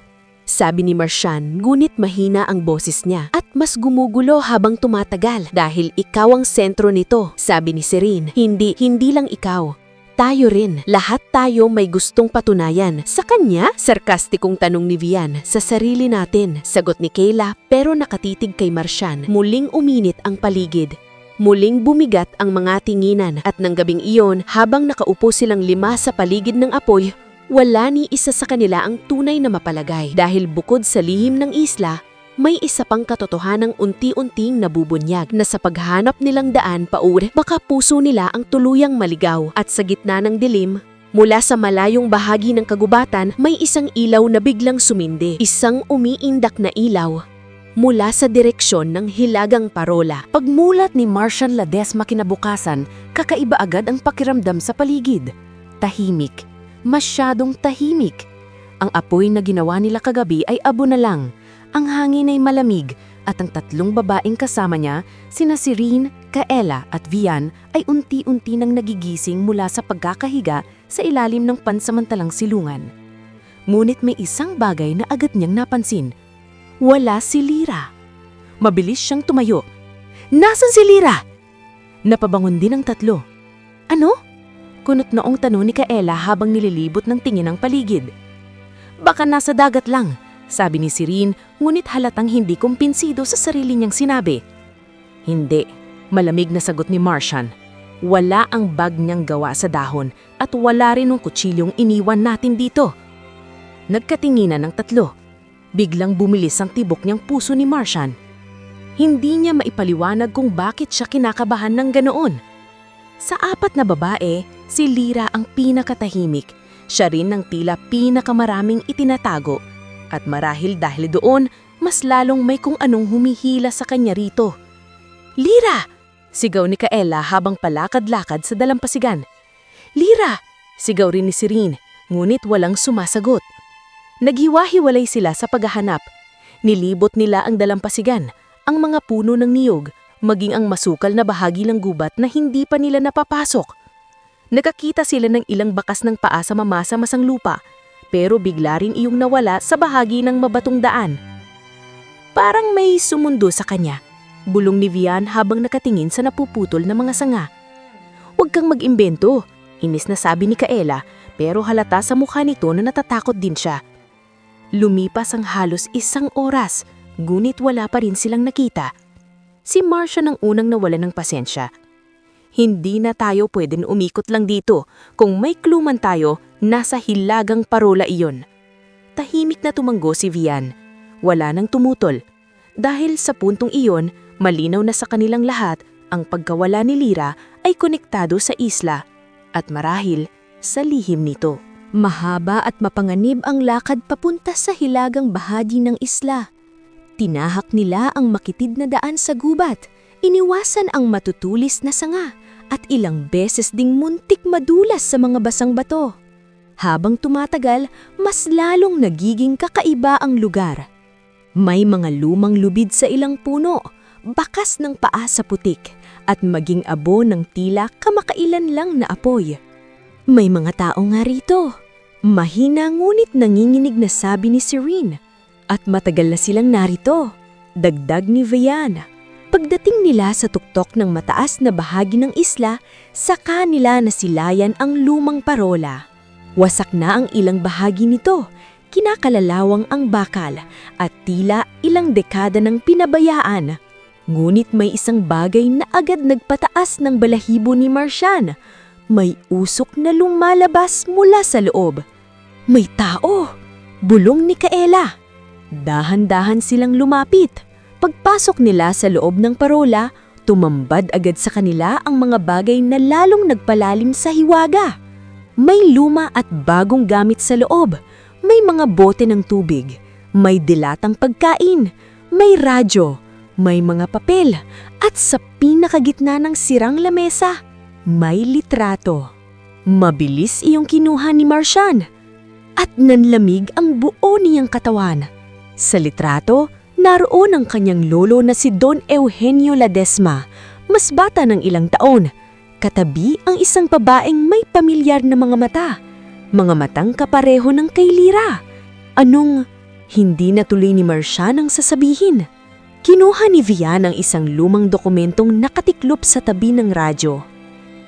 [SPEAKER 2] sabi ni Marcian, ngunit mahina ang boses niya. At mas gumugulo habang tumatagal dahil ikaw ang sentro nito, sabi ni Serene. Hindi lang ikaw. Tayo rin, lahat tayo may gustong patunayan. Sa kanya? Sarkastikong tanong ni Vian. Sa sarili natin, sagot ni Kayla pero nakatitig kay Marcian. Muling uminit ang paligid. Muling bumigat ang mga tinginan at ng gabing iyon habang nakaupo silang 5 sa paligid ng apoy, wala ni isa sa kanila ang tunay na mapalagay. Dahil bukod sa lihim ng isla, may isa pang katotohanang unti-unting nabubunyag na sa paghanap nilang daan pauwi, baka puso nila ang tuluyang maligaw. At sa gitna ng dilim, mula sa malayong bahagi ng kagubatan, may isang ilaw na biglang sumindi. Isang umiindak na ilaw mula sa direksyon ng hilagang parola.
[SPEAKER 5] Pagmulat ni Marcian Ledesma kinabukasan, kakaiba agad ang pakiramdam sa paligid. Tahimik. Masyadong tahimik. Ang apoy na ginawa nila kagabi ay abo na lang. Ang hangin ay malamig at ang 3 babaeng kasama niya, sina Serene, Kayla at Vian, ay unti-unti nang nagigising mula sa pagkakahiga sa ilalim ng pansamantalang silungan. Ngunit may isang bagay na agad niyang napansin. Wala si Lyra. Mabilis siyang tumayo. Nasaan si Lyra? Napabangon din ang 3. Ano? Kunot noong tanong ni Kayla habang nililibot ng tingin ang paligid. Baka nasa dagat lang, sabi ni Serene, ngunit halatang hindi kumpinsido sa sarili niyang sinabi. Hindi, malamig na sagot ni Marcian. Wala ang bag niyang gawa sa dahon at wala rin ang kutsilyong iniwan natin dito. Nagkatinginan ng 3. Biglang bumilis ang tibok niyang puso ni Marcian. Hindi niya maipaliwanag kung bakit siya kinakabahan ng ganoon. Sa 4 na babae, si Lyra ang pinakatahimik. Siya rin ang tila pinakamaraming itinatago. At marahil dahil doon, mas lalong may kung anong humihila sa kanya rito. Lyra! Sigaw ni Kayla habang palakad-lakad sa dalampasigan. Lyra! Sigaw rin ni Serene, ngunit walang sumasagot. Naghiwa-hiwalay sila sa paghahanap. Nilibot nila ang dalampasigan, ang mga puno ng niyog,
[SPEAKER 2] maging ang masukal na bahagi ng gubat na hindi pa nila napapasok. Nakakita sila ng ilang bakas ng paa sa mamasa-masang lupa, pero bigla rin iyong nawala sa bahagi ng mabatong daan. Parang may sumundo sa kanya, bulong ni Vian habang nakatingin sa napuputol na mga sanga. "Huwag kang mag-imbento," inis na sabi ni Kaela, pero halata sa mukha nito na natatakot din siya. Lumipas ang halos 1 oras, ngunit wala pa rin silang nakita. Si Marcia nang unang nawala ng pasensya. "Hindi na tayo pwedeng umikot lang dito. Kung may clue man tayo, nasa hilagang parola iyon." Tahimik na tumanggo si Vian. Wala nang tumutol. Dahil sa puntong iyon, malinaw na sa kanilang lahat ang pagkawala ni Lyra ay konektado sa isla at marahil sa lihim nito.
[SPEAKER 3] Mahaba at mapanganib ang lakad papunta sa hilagang bahagi ng isla. Tinahak nila ang makitid na daan sa gubat, iniwasan ang matutulis na sanga, at ilang beses ding muntik madulas sa mga basang bato. Habang tumatagal, mas lalong nagiging kakaiba ang lugar. May mga lumang lubid sa ilang puno, bakas ng paa sa putik, at maging abo ng tila kamakailan lang na apoy. May mga tao nga rito. Mahina ngunit nanginginig na sabi ni Serene. At matagal na silang narito, dagdag ni Vian. Pagdating nila sa tuktok ng mataas na bahagi ng isla, saka nila nasilayan ang lumang parola. Wasak na ang ilang bahagi nito, kinakalalawang ang bakal, at tila ilang dekada ng pinabayaan. Ngunit may isang bagay na agad nagpataas ng balahibo ni Marcian. May usok na lumalabas mula sa loob. "May tao!" bulong ni Kaela. Dahan-dahan silang lumapit. Pagpasok nila sa loob ng parola, tumambad agad sa kanila ang mga bagay na lalong nagpalalim sa hiwaga. May luma at bagong gamit sa loob. May mga bote ng tubig. May dilatang pagkain. May radyo. May mga papel. At sa pinakagitna ng sirang lamesa, may litrato. Mabilis iyong kinuha ni Marcian. At nanlamig ang buo niyang katawan. Sa litrato, naroon ang kanyang lolo na si Don Eugenio Ledesma, mas bata ng ilang taon. Katabi ang isang babaeng may pamilyar na mga mata. Mga matang kapareho ng kay Lyra. Anong hindi natuloy ni Marcian ang sasabihin? Kinuha ni Vian ang isang lumang dokumentong nakatiklop sa tabi ng radyo.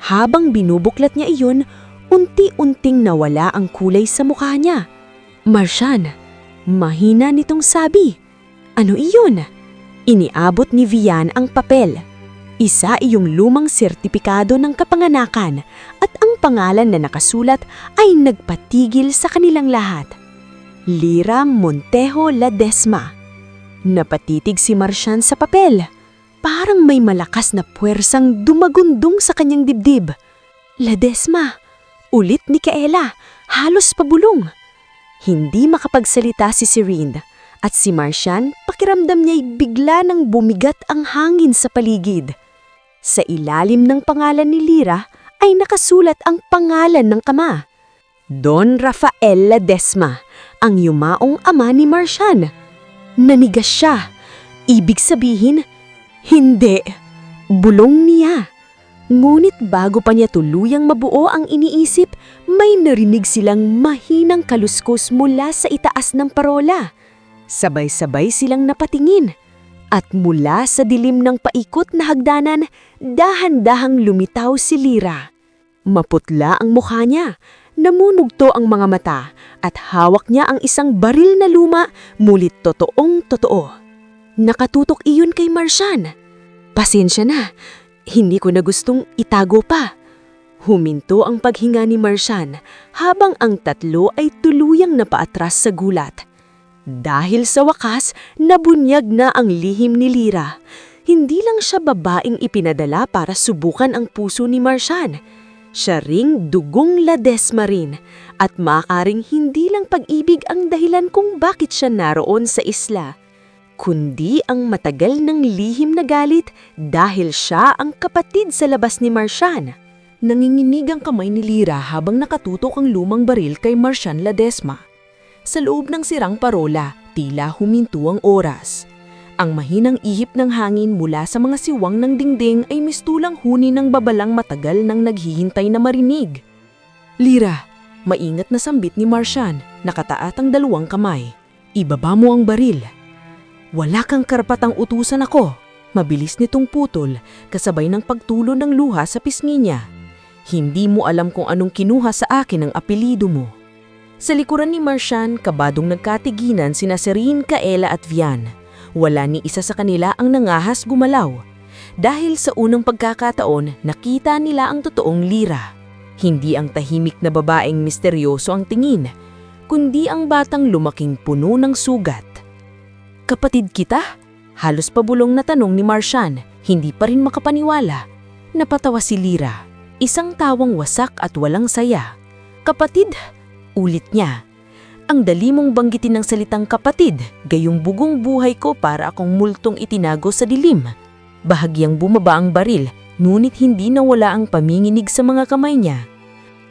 [SPEAKER 3] Habang binubuklat niya iyon, unti-unting nawala ang kulay sa mukha niya. "Marcian," mahina nitong sabi. "Ano iyon?" Iniabot ni Vian ang papel. Isa iyong lumang sertipikado ng kapanganakan, at ang pangalan na nakasulat ay nagpatigil sa kanilang lahat. Lyra Montejo Ledesma. Napatitig si Marcian sa papel. Parang may malakas na puwersang dumagundong sa kanyang dibdib. "Ledesma," ulit ni Kaela, halos pabulong. Hindi makapagsalita si Serene, at si Marcian pakiramdam niya'y bigla nang bumigat ang hangin sa paligid. Sa ilalim ng pangalan ni Lyra ay nakasulat ang pangalan ng kama. Don Rafael Ledesma, ang yumaong ama ni Marcian. Nanigas siya. Ibig sabihin, hindi. Bulong niya. Ngunit bago pa niya tuluyang mabuo ang iniisip, may narinig silang mahinang kaluskos mula sa itaas ng parola. Sabay-sabay silang napatingin. At mula sa dilim ng paikot na hagdanan, dahan-dahang lumitaw si Lyra. Maputla ang mukha niya, namumugto ang mga mata, at hawak niya ang isang baril na luma, mulit totoong-totoo. Nakatutok iyon kay Marcian. "Pasensya na. Hindi ko na gustong itago pa." Huminto ang paghinga ni Marcian habang ang tatlo ay tuluyang napaatras sa gulat. Dahil sa wakas, nabunyag na ang lihim ni Lyra. Hindi lang siya babaeng ipinadala para subukan ang puso ni Marcian. Siya ring dugong Ledesma rin, at maaaring hindi lang pag-ibig ang dahilan kung bakit siya naroon sa isla, kundi ang matagal ng lihim na galit dahil siya ang kapatid sa labas ni Marcian. Nanginginig ang kamay ni Lyra habang nakatutok ang lumang baril kay Marcian Ledesma. Sa loob ng sirang parola, tila huminto ang oras.
[SPEAKER 4] Ang mahinang ihip ng hangin mula sa mga siwang ng dingding ay mistulang huni ng babalang matagal nang naghihintay na marinig. Lira, maingat na sambit ni Marcian, nakataat ang 2 kamay. Ibaba mo ang baril. Wala kang karapatang utusan ako. Mabilis nitong putol, kasabay ng pagtulo ng luha sa pisngi niya. Hindi mo alam kung anong kinuha sa akin ang apelido mo. Sa likuran ni Marcian, kabadong nagkatiginan sina Serene, Kaela at Vian. Wala ni isa sa kanila ang nangahas gumalaw. Dahil sa unang pagkakataon, nakita nila ang totoong Lira. Hindi ang tahimik na babaeng misteryoso ang tingin, kundi ang batang lumaking puno ng sugat. Kapatid kita? Halos pabulong na tanong ni Marcian, hindi pa rin makapaniwala. Napatawa si Lira, isang tawang wasak at walang saya. Kapatid? Ulit niya. Ang dali mong banggitin ng salitang kapatid, gayong bugong buhay ko para akong multong itinago sa dilim. Bahagyang bumaba ang baril, ngunit hindi nawala ang paminginig sa mga kamay niya.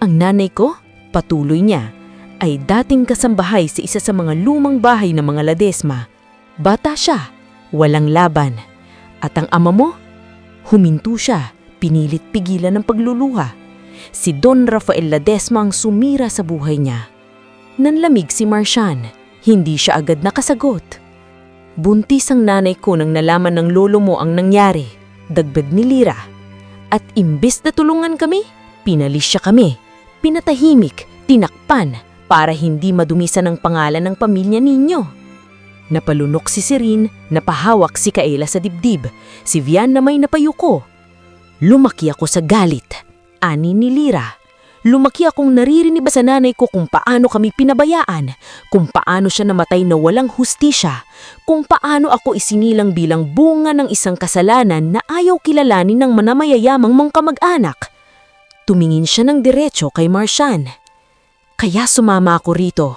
[SPEAKER 4] Ang nanay ko, patuloy niya, ay dating kasambahay sa isa sa mga lumang bahay ng mga Ledesma. Bata siya, walang laban. At ang ama mo? Huminto siya, pinilit pigilan ng pagluluha. Si Don Rafael Ledesma ang sumira sa buhay niya. Nanlamig si Marcian, hindi siya agad nakasagot. Buntis ang nanay ko nang nalaman ng lolo mo ang nangyari, dagdag ni Lira. At imbes na tulungan kami, pinalis siya kami. Pinatahimik, tinakpan, para hindi madumisan ang pangalan ng pamilya ninyo. Napalunok si Serene, napahawak si Kaela sa dibdib, si Vian na may napayuko. Lumaki ako sa galit, ani ni Lira. Lumaki akong naririnig sa nanay ko kung paano kami pinabayaan, kung paano siya namatay na walang hustisya, kung paano ako isinilang bilang bunga ng isang kasalanan na ayaw kilalanin ng manamayayamang mga kamag-anak. Tumingin siya ng diretso kay Marcian. Kaya sumama ako rito,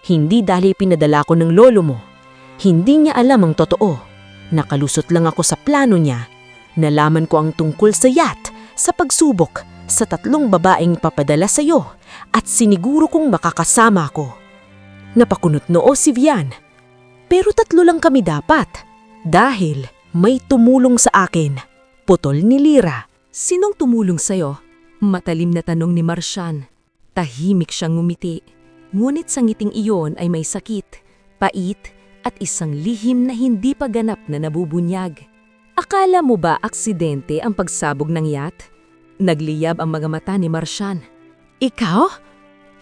[SPEAKER 4] hindi dahil pinadala ko ng lolo mo. Hindi niya alam ang totoo. Nakalusot lang ako sa plano niya. Nalaman ko ang tungkol sa yacht, sa pagsubok, sa 3 babaeng papadala sa iyo at siniguro kong makakasama ako. Napakunot noo si Vian. Pero 3 lang kami dapat dahil may tumulong sa akin. Putol ni Lira.
[SPEAKER 3] Sinong tumulong sa'yo? Matalim na tanong ni Marcian. Tahimik siyang ngumiti. Ngunit sa ngiting iyon ay may sakit, pait at isang lihim na hindi pa ganap na nabubunyag. Akala mo ba aksidente ang pagsabog ng yacht? Nagliyab ang mga mata ni Marcian. Ikaw?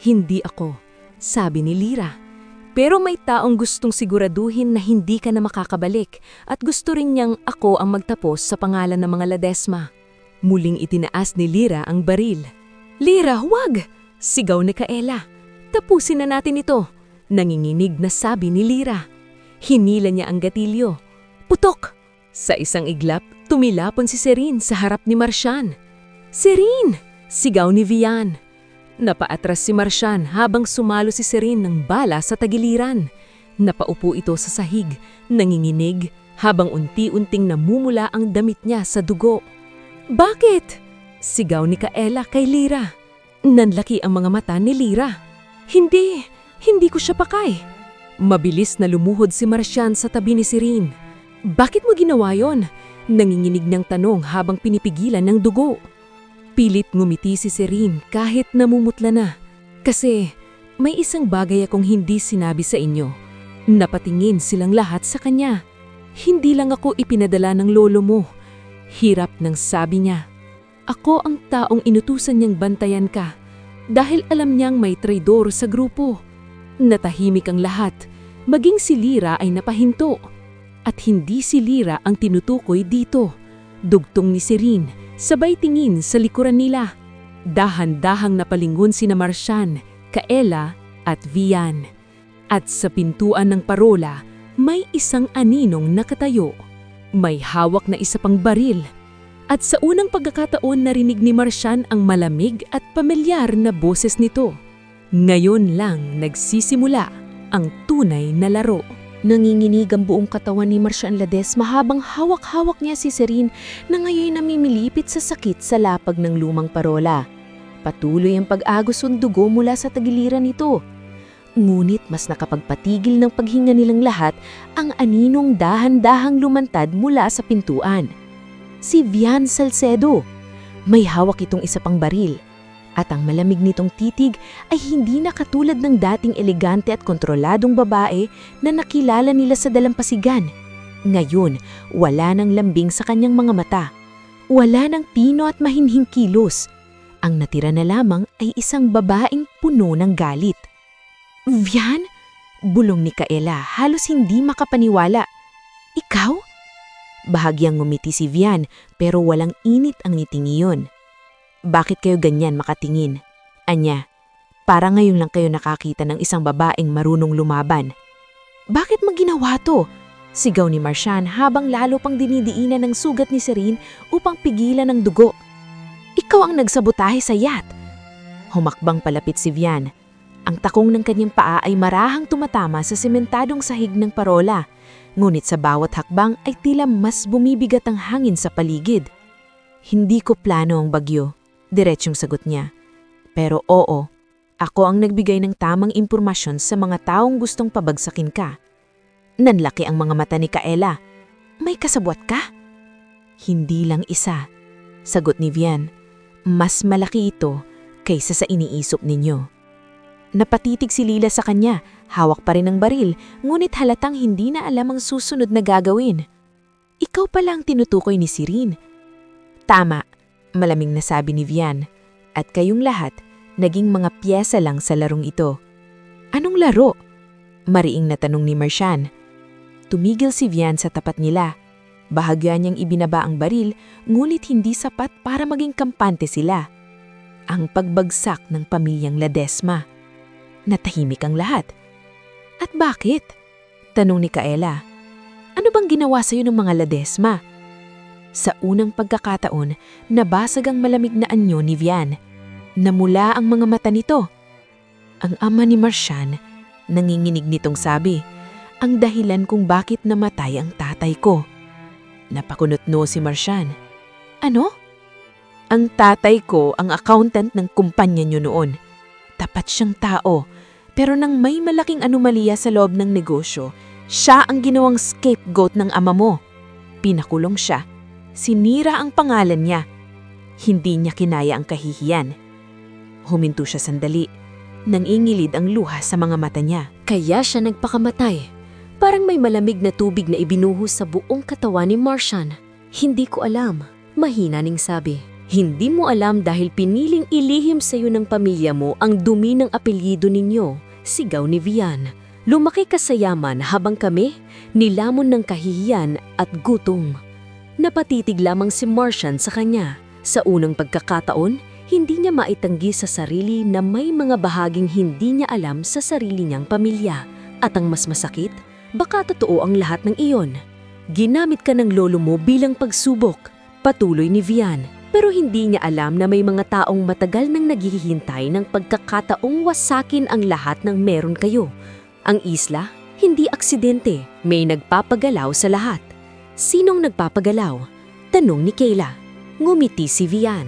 [SPEAKER 3] Hindi ako, sabi ni Lira. Pero may taong gustong siguraduhin na hindi ka na makakabalik at gusto rin niyang ako ang magtapos sa pangalan ng mga Ledesma. Muling itinaas ni Lira ang baril. Lira, huwag! Sigaw ni Kaela. Tapusin na natin ito. Nanginginig na sabi ni Lira. Hinila niya ang gatilyo. Putok! Sa isang iglap, tumilapon si Serene sa harap ni Marcian. Serene! Sigaw ni Vian. Napaatras si Marcian habang sumalo si Serene ng bala sa tagiliran. Napaupo ito sa sahig, nanginginig habang unti-unting namumula ang damit niya sa dugo. Bakit? Sigaw ni Kaela kay Lira. Nanlaki ang mga mata ni Lira. Hindi ko siya pakay. Mabilis na lumuhod si Marcian sa tabi ni Serene. Bakit mo ginawa yon? Nanginginig ng tanong habang pinipigilan ng dugo. Pilit ngumiti si Serene kahit namumutla na. Kasi may isang bagay akong hindi sinabi sa inyo. Napatingin silang lahat sa kanya. Hindi lang ako ipinadala ng lolo mo. Hirap ng sabi niya. Ako ang taong inutusan niyang bantayan ka dahil alam niyang may traidor sa grupo. Natahimik ang lahat, maging si Lira ay napahinto. At hindi si Lira ang tinutukoy dito. Dugtong ni Serene. Sabay tingin sa likuran nila. Dahan-dahang napalingon sina Marcian, Kaela at Vian. At sa pintuan ng parola, may isang aninong nakatayo. May hawak na isa pang baril. At sa unang pagkakataon narinig ni Marcian ang malamig at pamilyar na boses nito. Ngayon lang nagsisimula ang tunay na laro.
[SPEAKER 1] Nanginginig ang buong katawan ni Marcian Ledesma habang hawak-hawak niya si Serene na ngayon namimilipit sa sakit sa lapag ng lumang parola. Patuloy ang pag-agos ng dugo mula sa tagiliran nito. Ngunit mas nakapagpatigil ng paghinga nilang lahat ang aninong dahan-dahang lumantad mula sa pintuan. Si Vian Salcedo. May hawak itong isa pang baril. At ang malamig nitong titig ay hindi na katulad ng dating elegante at kontroladong babae na nakilala nila sa dalampasigan. Ngayon, wala nang lambing sa kanyang mga mata. Wala nang tino at mahinhing kilos. Ang natira na lamang ay isang babaeng puno ng galit. "Vian?" Bulong ni Kaela, halos hindi makapaniwala. "Ikaw?" Bahagyang ngumiti si Vian pero walang init ang ngiting iyon. "Bakit kayo ganyan makatingin? Anya, para ngayon lang kayo nakakita ng isang babaeng marunong lumaban." "Bakit mo ginawa to?" Sigaw ni Marcian habang lalo pang dinidiinan ng sugat ni Serene upang pigilan ang dugo. "Ikaw ang nagsabotahe sa yacht." Humakbang palapit si Vian. Ang takong ng kanyang paa ay marahang tumatama sa sementadong sahig ng parola, ngunit sa bawat hakbang ay tila mas bumibigat ang hangin sa paligid. "Hindi ko plano ang bagyo," diretsyong sagot niya. "Pero oo, ako ang nagbigay ng tamang impormasyon sa mga taong gustong pabagsakin ka." Nanlaki ang mga mata ni Kaela. "May kasabwat ka?" "Hindi lang isa," sagot ni Vian. "Mas malaki ito kaysa sa iniisip ninyo." Napatitig si Lila sa kanya, hawak pa rin ang baril, ngunit halatang hindi na alam ang susunod na gagawin. "Ikaw pala ang tinutukoy ni Serene." "Tama," malamig na sabi ni Vian. "At kayong lahat, naging mga piyesa lang sa larong ito." "Anong laro?" mariing na tanong ni Marcian. Tumigil si Vian sa tapat nila. Bahagya niyang ibinaba ang baril, ngunit hindi sapat para maging kampante sila. Ang pagbagsak ng pamilyang Ledesma. Natahimik ang lahat. "At bakit?" tanong ni Kaela. "Ano bang ginawa sa'yo ng mga Ledesma?" Sa unang pagkakataon, nabasag ang malamig na anyo ni Vian. Namula ang mga mata nito. Ang ama ni Marcian, nanginginig nitong sabi, "Ang dahilan kung bakit namatay ang tatay ko." Napakunotno si Marcian. "Ano?" "Ang tatay ko ang accountant ng kumpanya niyo noon. Tapat siyang tao, pero nang may malaking anomalya sa loob ng negosyo, siya ang ginawang scapegoat ng ama mo. Pinakulong siya. Sinira ang pangalan niya. Hindi niya kinaya ang kahihiyan." Huminto siya sandali. Nangingilid ang luha sa mga mata niya.
[SPEAKER 2] Kaya siya nagpakamatay. Parang may malamig na tubig na ibinuhos sa buong katawan ni Marcian. "Hindi ko alam," mahina ning sabi. "Hindi mo alam dahil piniling ilihim sa iyo ng pamilya mo ang dumi ng apelyido ninyo," sigaw ni Vian. "Lumaki ka sa yaman habang kami, nilamon ng kahihiyan at gutom." Napatitig lamang si Marcian sa kanya. Sa unang pagkakataon, hindi niya maitanggi sa sarili na may mga bahaging hindi niya alam sa sarili niyang pamilya. At ang mas masakit, baka totoo ang lahat ng iyon. "Ginamit ka ng lolo mo bilang pagsubok," patuloy ni Vian. Pero hindi niya alam na may mga taong matagal nang naghihintay ng pagkakataong wasakin ang lahat ng meron kayo. Ang isla, hindi aksidente, may nagpapagalaw sa lahat. "Sinong nagpapagalaw?" tanong ni Kayla. Ngumiti si Vian.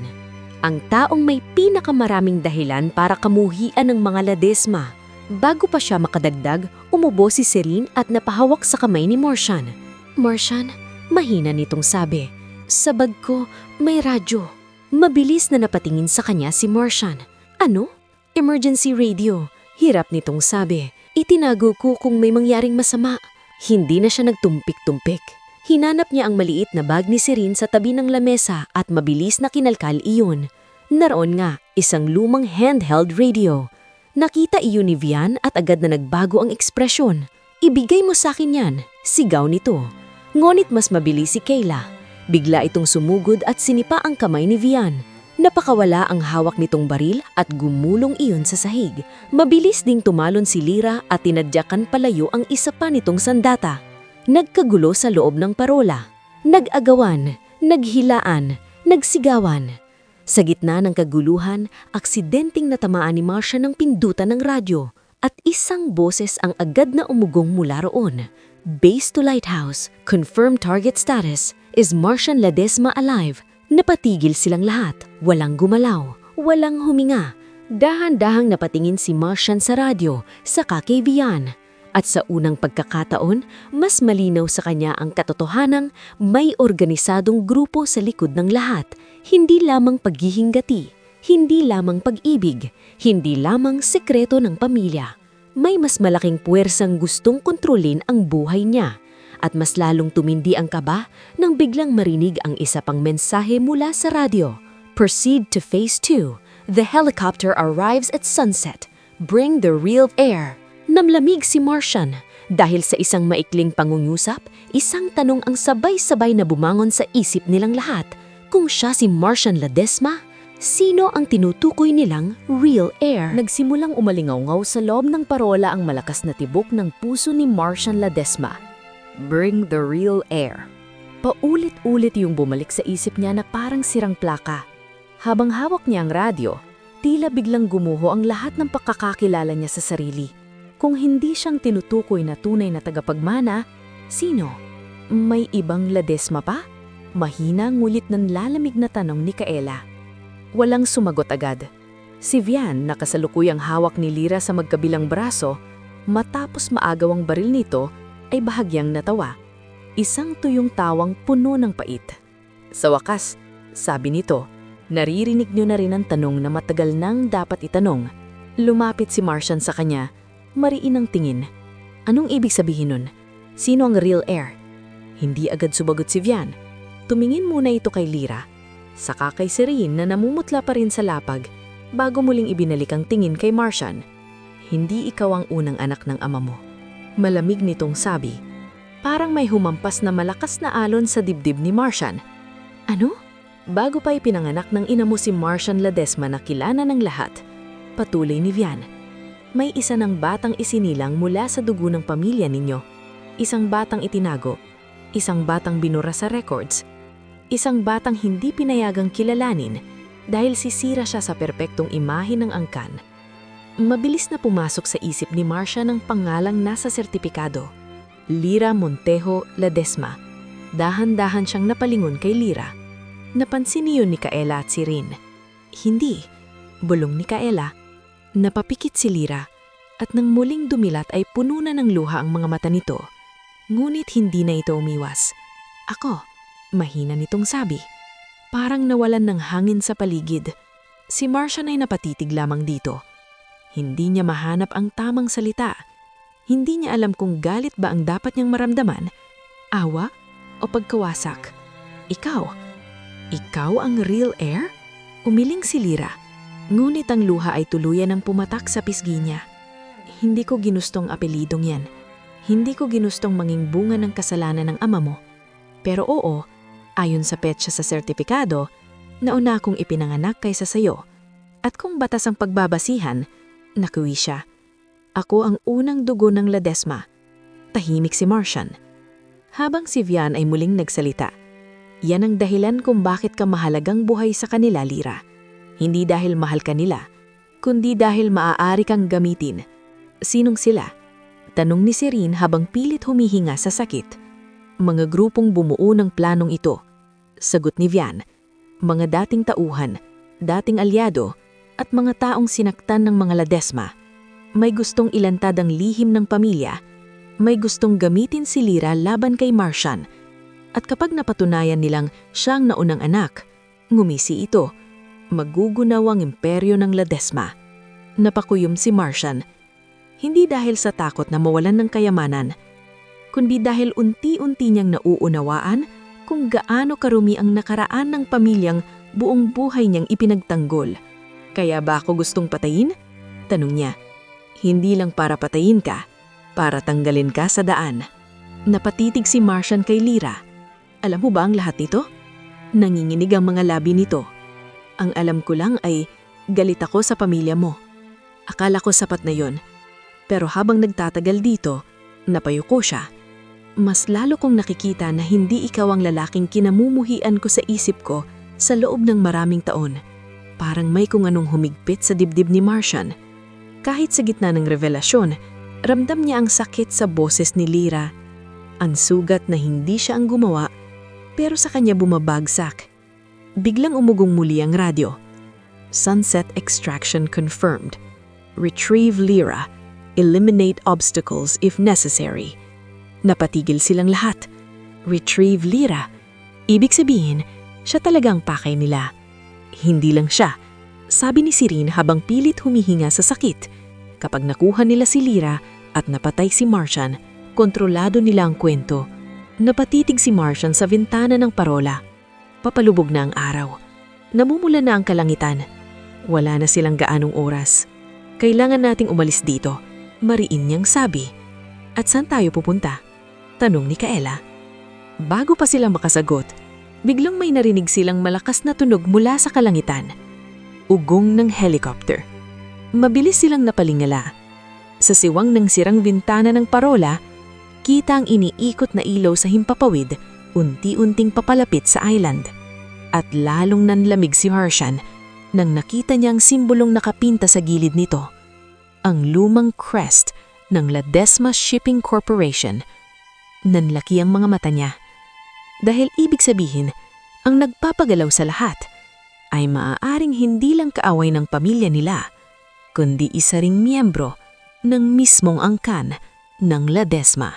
[SPEAKER 2] "Ang taong may pinakamaraming dahilan para kamuhian ng mga Ledesma." Bago pa siya makadagdag, umubo si Serene at napahawak sa kamay ni Marcian. "Marcian," mahina nitong sabi, "sa bag ko may radyo." Mabilis na napatingin sa kanya si Marcian. "Ano?" "Emergency radio," hirap nitong sabi. "Itinago ko kung may mangyaring masama." Hindi na siya nagtumpik-tumpik. Hinanap niya ang maliit na bag ni Serene sa tabi ng lamesa at mabilis na kinalkal iyon. Naroon nga, isang lumang handheld radio. Nakita iyon ni Vian at agad na nagbago ang ekspresyon. "Ibigay mo sa akin yan," sigaw nito. Ngunit mas mabilis si Kayla. Bigla itong sumugod at sinipa ang kamay ni Vian. Napakawala ang hawak nitong baril at gumulong iyon sa sahig. Mabilis ding tumalon si Lira at tinadyakan palayo ang isa pa nitong sandata. Nagkagulo sa loob ng parola. Nag-agawan, naghilaan, nagsigawan. Sa gitna ng kaguluhan, aksidenteng natamaan ni Marcia ng pindutan ng radyo at isang boses ang agad na umugong mula roon. "Base to Lighthouse, confirmed target status, is Marcian Ledesma alive?" Napatigil silang lahat, walang gumalaw, walang huminga. Dahan-dahang napatingin si Martian sa radyo, saka kay Vian. At sa unang pagkakataon, mas malinaw sa kanya ang katotohanang may organisadong grupo sa likod ng lahat. Hindi lamang paghihingati, hindi lamang pag-ibig, hindi lamang sekreto ng pamilya. May mas malaking puwersang gustong kontrolin ang buhay niya. At mas lalong tumindi ang kaba nang biglang marinig ang isa pang mensahe mula sa radyo. Proceed to Phase 2. The helicopter arrives at sunset. Bring the real air. Namlamig si Martian dahil sa isang maikling pangungusap, isang tanong ang sabay-sabay na bumangon sa isip nilang lahat. Kung siya si Martian Ledesma, sino ang tinutukoy nilang real heir?
[SPEAKER 1] Nagsimulang umalingaw-ngaw sa loob ng parola ang malakas na tibok ng puso ni Martian Ledesma. Bring the real heir. Paulit-ulit yung bumalik sa isip niya na parang sirang plaka. Habang hawak niya ang radyo, tila biglang gumuho ang lahat ng pagkakakilala niya sa sarili. Kung hindi siyang tinutukoy na tunay na tagapagmana, sino? May ibang Ledesma pa? Mahina ngulit ng lalamig na tanong ni Kaela. Walang sumagot agad. Si Vian, nakasalukuyang hawak ni Lyra sa magkabilang braso, matapos maagaw ang baril nito, ay bahagyang natawa. Isang tuyong tawang puno ng pait. Sa wakas, sabi nito, naririnig niyo na rin ang tanong na matagal nang dapat itanong. Lumapit si Martian sa kanya, mariin ang tingin. Anong ibig sabihin nun? Sino ang real heir? Hindi agad sumagot si Vian. Tumingin muna ito kay Lyra, saka kay Serene na namumutla pa rin sa lapag bago muling ibinalik ang tingin kay Martian. Hindi ikaw ang unang anak ng ama mo. Malamig nitong sabi. Parang may humampas na malakas na alon sa dibdib ni Martian. Ano? Bago pa ipinanganak ng ina mo si Martian Ledesma na kilala ng lahat, patuloy ni Vian. May isa ng batang isinilang mula sa dugo ng pamilya ninyo. Isang batang itinago, isang batang binura sa records, isang batang hindi pinayagang kilalanin dahil sisira siya sa perpektong imahe ng angkan. Mabilis na pumasok sa isip ni Marcia ng pangalang nasa sertipikado. Lyra Montejo Ledesma. Dahan-dahan siyang napalingon kay Lyra. Napansin niyon ni Kaela at si Rin. Hindi, bulong ni Kaela. Napapikit si Lyra at nang muling dumilat ay puno na ng luha ang mga mata nito. Ngunit hindi na ito umiwas. Ako, mahina nitong sabi. Parang nawalan ng hangin sa paligid. Si Martian ay napatitig lamang dito. Hindi niya mahanap ang tamang salita. Hindi niya alam kung galit ba ang dapat niyang maramdaman, awa o pagkawasak. Ikaw ang real heir? Umiling si Lyra. Ngunit ang luha ay tuluyan ng pumatak sa pisngi niya. Hindi ko ginustong apelidong yan. Hindi ko ginustong manging bunga ng kasalanan ng ama mo. Pero oo, ayon sa petsa sa sertipikado, nauna akong ipinanganak kaysa sayo. At kung batas ang pagbabasihan, nakuwi siya. Ako ang unang dugo ng Ledesma. Tahimik si Martian. Habang si Vian ay muling nagsalita, yan ang dahilan kung bakit ka mahalagang buhay sa kanila, Lyra. Hindi dahil mahal ka nila, kundi dahil maaari kang gamitin. Sinong sila? Tanong ni Serene habang pilit humihinga sa sakit. Mga grupong bumuo ng planong ito. Sagot ni Vian, mga dating tauhan, dating alyado, at mga taong sinaktan ng mga Ledesma. May gustong ilantad ang lihim ng pamilya. May gustong gamitin si Lyra laban kay Martian. At kapag napatunayan nilang siyang naunang anak, ngumisi ito. Magugunaw ang imperyo ng Ledesma. Napakuyom si Martian. Hindi dahil sa takot na mawalan ng kayamanan, kundi dahil unti-unti niyang nauunawaan kung gaano karumi ang nakaraan ng pamilyang buong buhay niyang ipinagtanggol. Kaya ba ako gustong patayin? Tanong niya. Hindi lang para patayin ka, para tanggalin ka sa daan. Napatitig si Martian kay Lyra. Alam mo ba ang lahat nito? Nanginginig ang mga labi nito. Ang alam ko lang ay galit ako sa pamilya mo. Akala ko sapat na yon. Pero habang nagtatagal dito, napayuko siya. Mas lalo kong nakikita na hindi ikaw ang lalaking kinamumuhian ko sa isip ko sa loob ng maraming taon. Parang may kung anong humigpit sa dibdib ni Martian. Kahit sa gitna ng revelasyon, ramdam niya ang sakit sa boses ni Lyra. Ang sugat na hindi siya ang gumawa, pero sa kanya bumabagsak. Biglang umugong muli ang radyo.
[SPEAKER 6] Sunset extraction confirmed. Retrieve Lyra. Eliminate obstacles if necessary. Napatigil silang lahat. Retrieve Lyra. Ibig sabihin, siya talagang pakay nila. Hindi lang siya. Sabi ni Sirene habang pilit humihinga sa sakit. Kapag nakuha nila si Lyra at napatay si Martian, kontrolado nila ang kwento. Napatitig si Martian sa bintana ng parola. Papalubog na ang araw. Namumula na ang kalangitan. Wala na silang gaanong oras. Kailangan nating umalis dito. Mariin niyang sabi. At saan tayo pupunta? Tanong ni Kaela. Bago pa silang makasagot, biglang may narinig silang malakas na tunog mula sa kalangitan. Ugong ng helicopter. Mabilis silang napalingala. Sa siwang ng sirang bintana ng parola, kita ang iniikot na ilaw sa himpapawid, unti-unting papalapit sa island. At lalong nanlamig si Martian nang nakita niya ang simbolong nakapinta sa gilid nito. Ang lumang crest ng Ledesma Shipping Corporation. Nanlaki ang mga mata niya. Dahil ibig sabihin, ang nagpapagalaw sa lahat ay maaaring hindi lang kaaway ng pamilya nila, kundi isa ring miyembro ng mismong angkan ng Ledesma.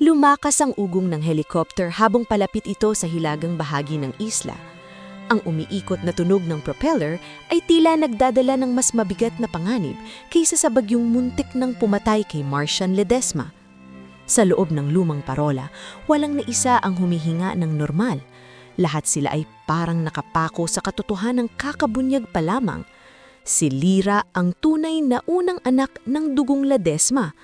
[SPEAKER 2] Lumakas ang ugong ng helicopter habang palapit ito sa hilagang bahagi ng isla. Ang umiikot na tunog ng propeller ay tila nagdadala ng mas mabigat na panganib kaysa sa bagyong muntik ng pumatay kay Martian Ledesma. Sa loob ng lumang parola, walang naisa ang humihinga ng normal. Lahat sila ay parang nakapako sa katotohanang kakabunyag pa lamang. Si Lyra ang tunay na unang anak ng dugong Ledesma.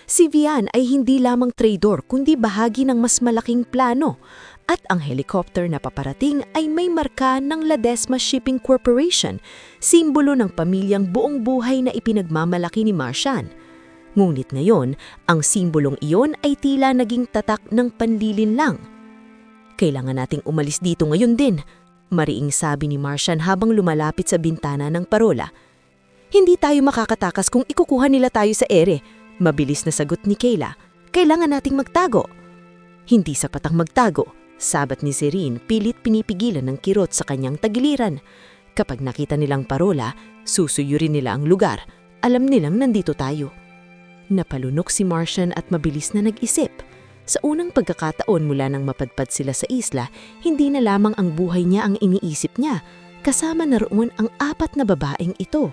[SPEAKER 2] Si Vian ay hindi lamang traidor kundi bahagi ng mas malaking plano. At ang helicopter na paparating ay may marka ng Ledesma Shipping Corporation, simbolo ng pamilyang buong buhay na ipinagmamalaki ni Martian. Ngunit ngayon, ang simbolong iyon ay tila naging tatak ng panlilin lang. Kailangan nating umalis dito ngayon din, mariing sabi ni Martian habang lumalapit sa bintana ng parola. Hindi tayo makakatakas kung ikukuha nila tayo sa ere, mabilis na sagot ni Kayla. Kailangan nating magtago. Hindi sapat ang magtago. Sabat ni Sirene, pilit pinipigilan ng kirot sa kanyang tagiliran. Kapag nakita nilang parola, susuyurin nila ang lugar. Alam nilang nandito tayo. Napalunok si Martian at mabilis na nag-isip. Sa unang pagkakataon mula nang mapadpad sila sa isla, hindi na lamang ang buhay niya ang iniisip niya. Kasama na roon ang 4 na babaeng ito,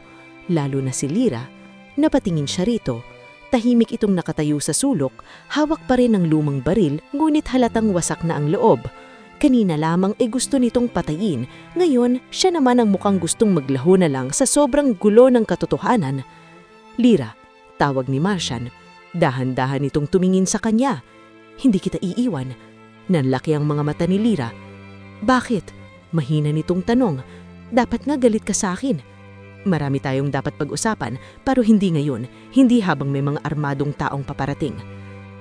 [SPEAKER 2] lalo na si Lyra. Napatingin siya rito. Tahimik itong nakatayo sa sulok, hawak pa rin ang lumang baril, ngunit halatang wasak na ang loob. Kanina lamang gusto nitong patayin, ngayon siya naman ang mukhang gustong maglaho na lang sa sobrang gulo ng katotohanan. Lyra, tawag ni Martian. Dahan-dahan itong tumingin sa kanya. Hindi kita iiwan. Nanlaki ang mga mata ni Lyra. Bakit? Mahina nitong tanong. Dapat nga galit ka sa akin. Marami tayong dapat pag-usapan, pero hindi ngayon, hindi habang may mga armadong taong paparating.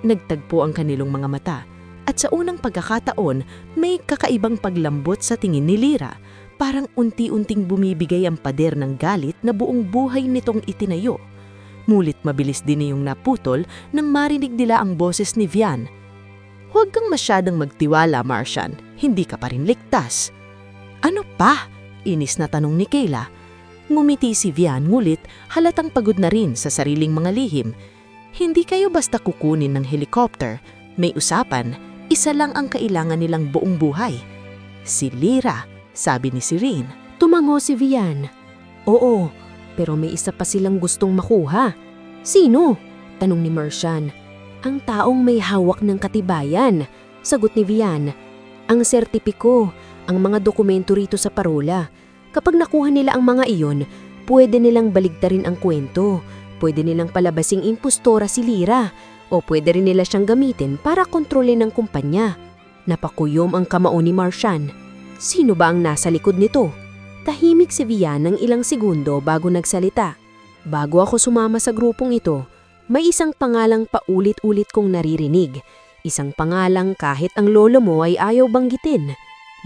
[SPEAKER 2] Nagtagpo ang kanilong mga mata, at sa unang pagkakataon, may kakaibang paglambot sa tingin ni Lyra. Parang unti-unting bumibigay ang pader ng galit na buong buhay nitong itinayo. Mulit mabilis din niyong naputol nang marinig nila ang boses ni Vian. Huwag kang masyadong magtiwala, Martian. Hindi ka pa rin ligtas. Ano pa? Inis na tanong ni Kayla. Ngumiti si Vian ngulit halatang pagod na rin sa sariling mga lihim. Hindi kayo basta kukunin ng helicopter. May usapan, isa lang ang kailangan nilang buong buhay. Si Lyra, sabi ni Sirene.
[SPEAKER 3] Tumango si Vian. Oo, pero may isa pa silang gustong makuha. Sino? Tanong ni Martian. Ang taong may hawak ng katibayan, sagot ni Vian. Ang sertipiko, ang mga dokumento rito sa parola. Kapag nakuha nila ang mga iyon, pwede nilang baligtarin ang kwento. Pwede nilang palabasing impostora si Lyra. O pwede rin nila siyang gamitin para kontrolin ng kumpanya. Napakuyom ang kamao ni Martian. Sino ba ang nasa likod nito? Tahimik si Vian ng ilang segundo bago nagsalita. Bago ako sumama sa grupong ito, may isang pangalang paulit-ulit kong naririnig. Isang pangalang kahit ang lolo mo ay ayaw banggitin.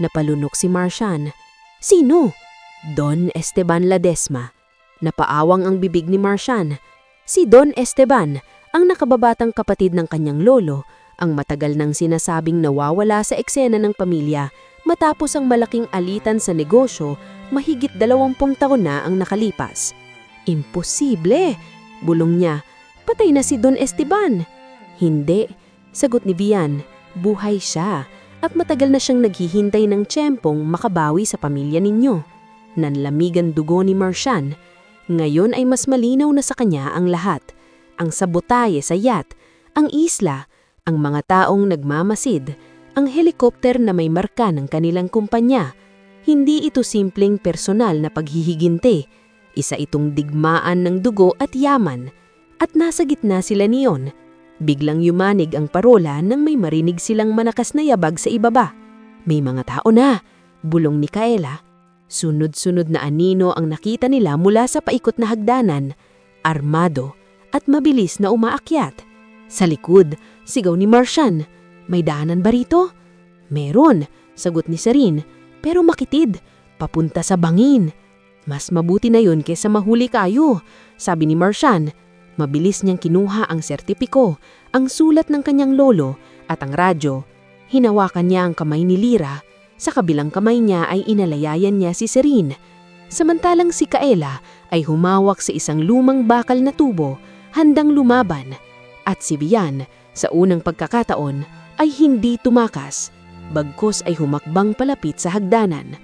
[SPEAKER 3] Napalunok si Martian. Sino? Don Esteban Ledesma. Napaawang ang bibig ni Martian. Si Don Esteban, ang nakababatang kapatid ng kanyang lolo, ang matagal nang sinasabing nawawala sa eksena ng pamilya,
[SPEAKER 5] matapos ang malaking alitan sa negosyo, mahigit 20 taon na ang nakalipas. Imposible, bulong niya. Patay na si Don Esteban. Hindi, sagot ni Vian. Buhay siya at matagal na siyang naghihintay ng tiyempong makabawi sa pamilya ninyo. Nanlamigan dugo ni Marcian. Ngayon ay mas malinaw na sa kanya ang lahat. Ang sabotaye sa yacht, ang isla, ang mga taong nagmamasid, ang helikopter na may marka ng kanilang kumpanya. Hindi ito simpleng personal na paghihiginti. Isa itong digmaan ng dugo at yaman. At nasa gitna sila niyon. Biglang yumanig ang parola nang may marinig silang manakas na yabag sa ibaba. May mga tao na, bulong ni Kaela. Sunod-sunod na anino ang nakita nila mula sa paikot na hagdanan, armado at mabilis na umaakyat. Sa likod, sigaw ni Marcian, "May daanan ba rito?" "Meron," sagot ni Serene, "pero makitid, papunta sa bangin." "Mas mabuti na yun kaysa mahuli kayo," sabi ni Marcian. Mabilis niyang kinuha ang sertipiko, ang sulat ng kanyang lolo at ang radyo. Hinawakan niya ang kamay ni Lyra. Sa kabilang kamay niya ay inalayayan niya si Serene. Samantalang si Kaela ay humawak sa isang lumang bakal na tubo, handang lumaban. At si Vian, sa unang pagkakataon, ay hindi tumakas. Bagkus ay humakbang palapit sa hagdanan.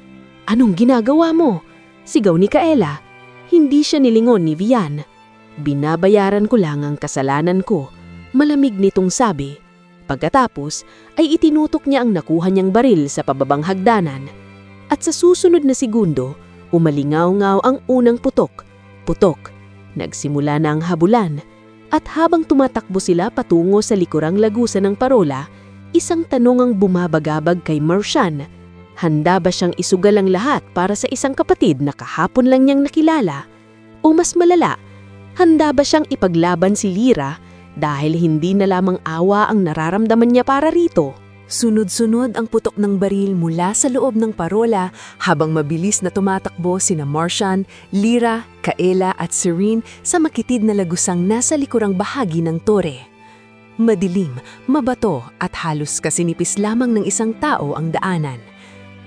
[SPEAKER 5] "Anong ginagawa mo?" sigaw ni Kaela. Hindi siya nilingon ni Vian. "Binabayaran ko lang ang kasalanan ko," malamig nitong sabi. Pagkatapos ay itinutok niya ang nakuha niyang baril sa pababang hagdanan. At sa susunod na segundo, umalingaw-ngaw ang unang putok. Putok. Nagsimula na ang habulan. At habang tumatakbo sila patungo sa likurang lagusan ng parola, isang tanong ang bumabagabag kay Marcian. Handa ba siyang isugal ang lahat para sa isang kapatid na kahapon lang niyang nakilala? O mas malala, handa ba siyang ipaglaban si Lyra dahil hindi na lamang awa ang nararamdaman niya para rito? Sunod-sunod ang putok ng baril mula sa loob ng parola habang mabilis na tumatakbo sina Marcian, Lyra, Kaela at Serene sa makitid na lagusang nasa likurang bahagi ng tore. Madilim, mabato at halos kasinipis lamang ng isang tao ang daanan.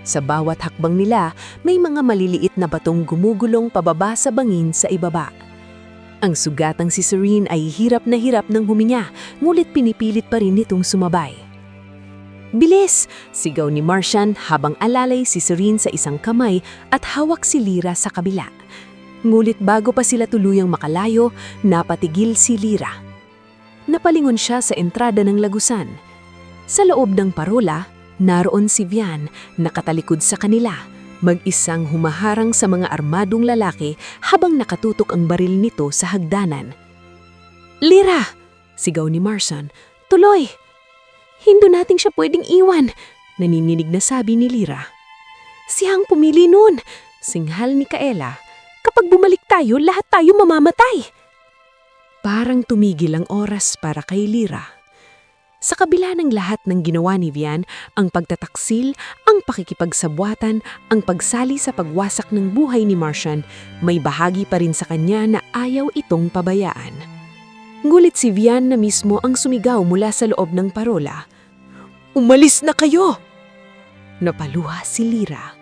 [SPEAKER 5] Sa bawat hakbang nila, may mga maliliit na batong gumugulong pababa sa bangin sa ibaba. Ang sugatang si Serene ay hirap ng huminga, ngulit pinipilit pa rin nitong sumabay. "Bilis!" sigaw ni Marcian habang alalay si Serene sa isang kamay at hawak si Lyra sa kabila. Ngulit bago pa sila tuluyang makalayo, napatigil si Lyra. Napalingon siya sa entrada ng lagusan. Sa loob ng parola, naroon si Vian, nakatalikod sa kanila, mag-isang humaharang sa mga armadong lalaki habang nakatutok ang baril nito sa hagdanan. "Lyra!" sigaw ni Marcian. "Tuloy! Hindi natin siya pwedeng iwan," nanininig na sabi ni Lyra. "Siyang pumili nun," singhal ni Kaela. "Kapag bumalik tayo, lahat tayo mamamatay." Parang tumigil ang oras para kay Lyra. Sa kabila ng lahat ng ginawa ni Vian, ang pagtataksil, ang pakikipagsabwatan, ang pagsali sa pagwasak ng buhay ni Marcian, may bahagi pa rin sa kanya na ayaw itong pabayaan. Ngulit si Vian na mismo ang sumigaw mula sa loob ng parola. "Umalis na kayo!" Napaluha si Lyra.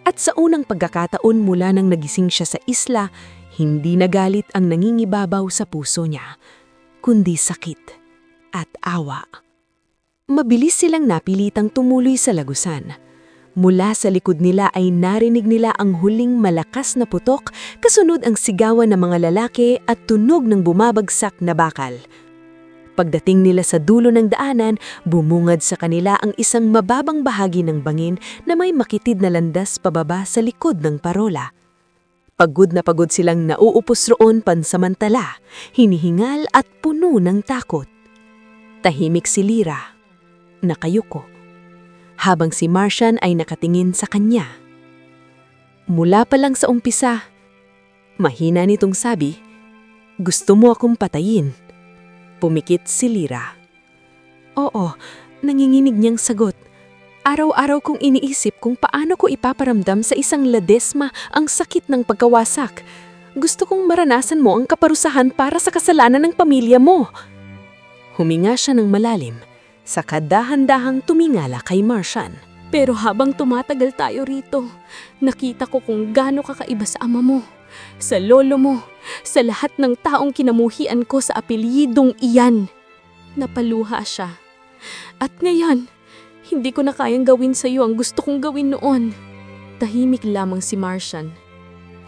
[SPEAKER 5] At sa unang pagkakataon mula nang nagising siya sa isla, hindi nagalit ang nangingibabaw sa puso niya, kundi sakit at awa. Mabilis silang napilitang tumuloy sa lagusan. Mula sa likod nila ay narinig nila ang huling malakas na putok, kasunod ang sigawan ng mga lalaki at tunog ng bumabagsak na bakal. Pagdating nila sa dulo ng daanan, bumungad sa kanila ang isang mababang bahagi ng bangin na may makitid na landas pababa sa likod ng parola. Pagod na pagod silang nauupos roon pansamantala, hinihingal at puno ng takot. Tahimik si Lyra, nakayuko, habang si Marcian ay nakatingin sa kanya. Mula pa lang sa umpisa, mahina nitong sabi, "Gusto mo akong patayin?" Pumikit si Lyra. Oo, nanginginig niyang sagot. Araw-araw kong iniisip kung paano ko ipaparamdam sa isang Ledesma ang sakit ng pagkawasak. Gusto kong maranasan mo ang kaparusahan para sa kasalanan ng pamilya mo. Huminga siya ng malalim, saka dahan-dahang tumingala kay Marcian. Pero habang tumatagal tayo rito, nakita ko kung gaano kakaiba sa ama mo, sa lolo mo, sa lahat ng taong kinamuhian ko sa apelyidong iyan. Napaluha siya. At ngayon, hindi ko na kayang gawin sa iyo ang gusto kong gawin noon. Tahimik lamang si Martian.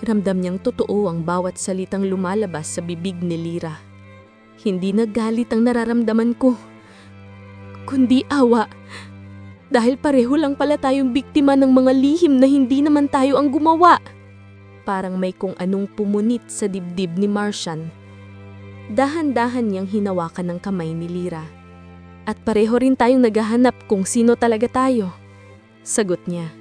[SPEAKER 5] Ramdam niyang totoo ang bawat salitang lumalabas sa bibig ni Lyra. Hindi na galit ang nararamdaman ko, kundi awa. Dahil pareho lang pala tayong biktima ng mga lihim na hindi naman tayo ang gumawa. Parang may kung anong pumunit sa dibdib ni Martian. Dahan-dahan niyang hinawakan ng kamay ni Lyra. At pareho rin tayong naghahanap kung sino talaga tayo. Sagot niya.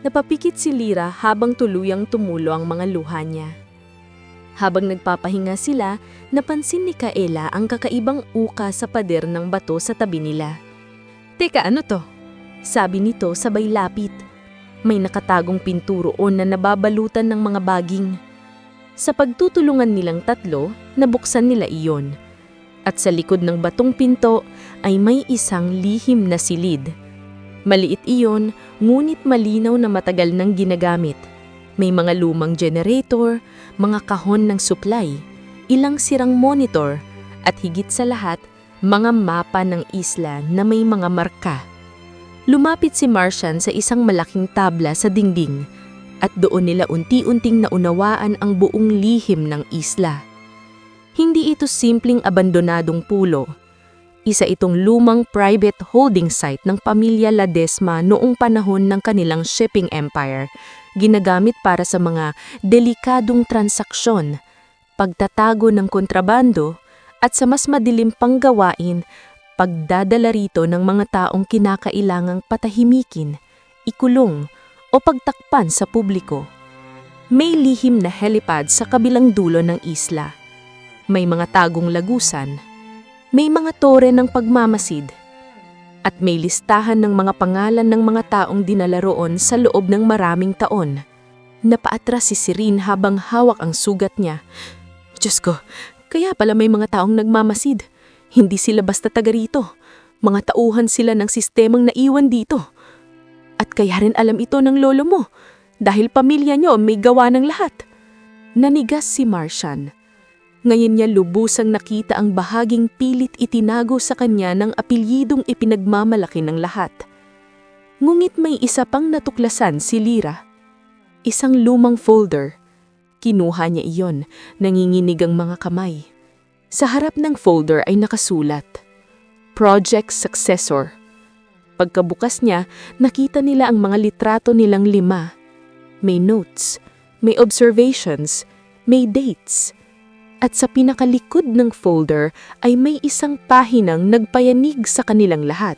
[SPEAKER 5] Napapikit si Lyra habang tuluyang tumulo ang mga luha niya. Habang nagpapahinga sila, napansin ni Kaela ang kakaibang uka sa pader ng bato sa tabi nila. Teka, ano to? Sabi nito sabay lapit. May nakatagong pinturoon na nababalutan ng mga baging. Sa pagtutulungan nilang tatlo, nabuksan nila iyon. At sa likod ng batong pinto ay may isang lihim na silid. Maliit iyon, ngunit malinaw na matagal nang ginagamit. May mga lumang generator, mga kahon ng supply, ilang sirang monitor, at higit sa lahat, mga mapa ng isla na may mga marka. Lumapit si Martian sa isang malaking tabla sa dingding at doon nila unti-unting naunawaan ang buong lihim ng isla. Hindi ito simpleng abandonadong pulo. Isa itong lumang private holding site ng pamilya Ledesma noong panahon ng kanilang shipping empire, ginagamit para sa mga delikadong transaksyon, pagtatago ng kontrabando, at sa mas madilim pang gawain, pagdadala rito ng mga taong kinakailangang patahimikin, ikulong, o pagtakpan sa publiko. May lihim na helipad sa kabilang dulo ng isla. May mga tagong lagusan. May mga tore ng pagmamasid. At may listahan ng mga pangalan ng mga taong dinala roon sa loob ng maraming taon. Napaatras si Serene habang hawak ang sugat niya. Diyos ko, kaya pala may mga taong nagmamasid. Hindi sila basta taga rito. Mga tauhan sila ng sistemang naiwan dito. At kaya rin alam ito ng lolo mo, dahil pamilya niyo may gawa ng lahat. Nanigas si Martian. Ngayon niya lubusang nakita ang bahaging pilit itinago sa kanya ng apelyidong ipinagmamalaki ng lahat. Ngunit may isa pang natuklasan si Lyra. Isang lumang folder. Kinuha niya iyon, nanginginig ang mga kamay. Sa harap ng folder ay nakasulat, Project Successor. Pagkabukas niya, nakita nila ang mga litrato nilang 5. May notes, may observations, may dates. At sa pinakalikod ng folder ay may isang pahinang nagpayanig sa kanilang lahat.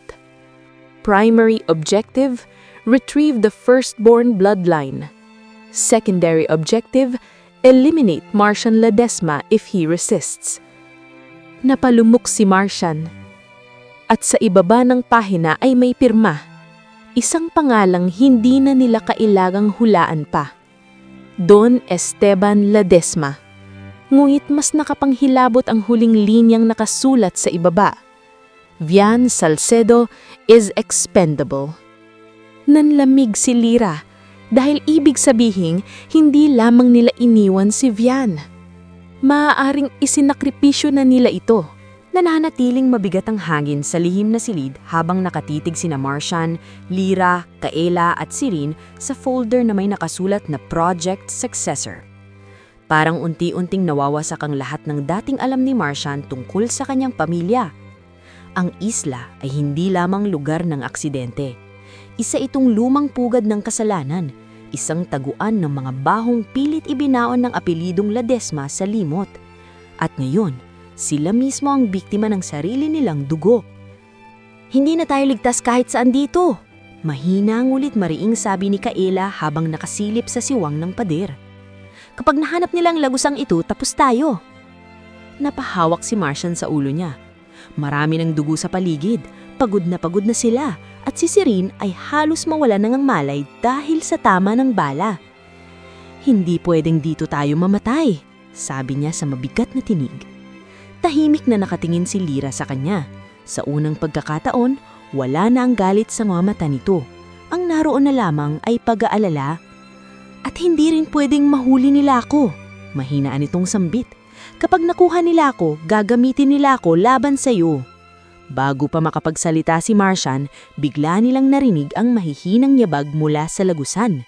[SPEAKER 5] Primary objective, retrieve the firstborn bloodline. Secondary objective, eliminate Martian Ledesma if he resists. Napalumok si Martian. At sa ibaba ng pahina ay may pirma. Isang pangalang hindi na nila kailangang hulaan pa. Don Esteban Ledesma. Ngunit mas nakapanghilabot ang huling linyang nakasulat sa ibaba. Vian Salcedo is expendable. Nanlamig si Lyra dahil ibig sabihin hindi lamang nila iniwan si Vian. Maaaring isinakripisyo na nila ito.
[SPEAKER 2] Nananatiling mabigat ang hangin sa lihim na silid habang nakatitig sina Martian, Lyra, Kaela at Serene sa folder na may nakasulat na Project Successor. Parang unti-unting nawawasak ang lahat ng dating alam ni Martian tungkol sa kanyang pamilya. Ang isla ay hindi lamang lugar ng aksidente. Isa itong lumang pugad ng kasalanan, isang taguan ng mga bahong pilit ibinaon ng apelidong Ledesma sa limot. At ngayon, sila mismo ang biktima ng sarili nilang dugo. Hindi na tayo ligtas kahit saan dito. Mahina ngulit mariing sabi ni Kaela habang nakasilip sa siwang ng pader. Kapag nahanap nila ang lagusang ito, tapos tayo. Napahawak si Martian sa ulo niya. Marami ng dugo sa paligid, pagod na sila, at si Serene ay halos mawala ng malay dahil sa tama ng bala. Hindi pwedeng dito tayo mamatay, sabi niya sa mabigat na tinig. Tahimik na nakatingin si Lyra sa kanya. Sa unang pagkakataon, wala na ang galit sa mga mata nito.
[SPEAKER 4] Ang naroon na lamang ay pag-aalala at hindi rin pwedeng mahuli nila ako. Mahinaan itong sambit. Kapag nakuha nila ako, gagamitin nila ako laban sa iyo. Bago pa makapagsalita si Martian, bigla nilang narinig ang mahihinang yabag mula sa lagusan.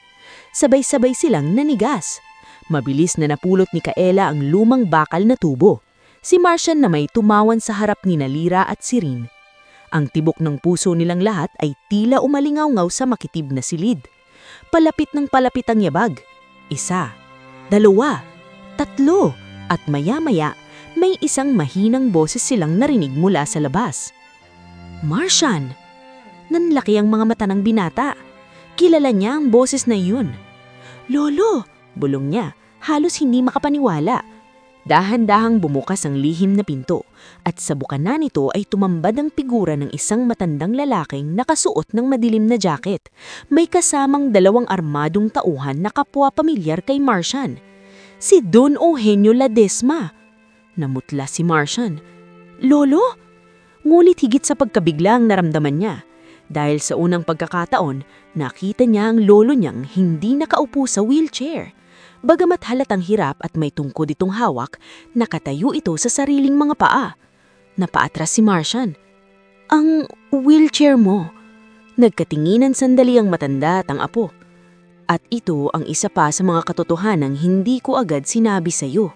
[SPEAKER 4] Sabay-sabay silang nanigas. Mabilis na napulot ni Kaela ang lumang bakal na tubo. Si Martian na may tumawan sa harap ni Lira at si Rin. Ang tibok ng puso nilang lahat ay tila umalingaw-ngaw sa makitib na silid. Palapit ng palapit ang yabag. 1, 2, 3, at maya-maya may isang mahinang boses silang narinig mula sa labas. Martian! Nanlaki ang mga mata ng binata. Kilala niya ang boses na yun. Lolo! Bulong niya, halos hindi makapaniwala. Dahan-dahang bumukas ang lihim na pinto at sa bukana nito ay tumambad ang figura ng isang matandang lalaking nakasuot ng madilim na jacket. May kasamang 2 armadong tauhan na kapwa pamilyar kay Martian. Si Don Eugenio Ledesma. Namutla si Martian. Lolo? Ngulit higit sa pagkabigla ang naramdaman niya. Dahil sa unang pagkakataon, nakita niya ang lolo niyang hindi nakaupo sa wheelchair. Bagamat halatang hirap at may tungkod itong hawak, nakatayo ito sa sariling mga paa. Napaatras si Martian. Ang wheelchair mo. Nagkatinginan sandali ang matanda at ang apo. At ito ang isa pa sa mga katotohanang hindi ko agad sinabi sa iyo.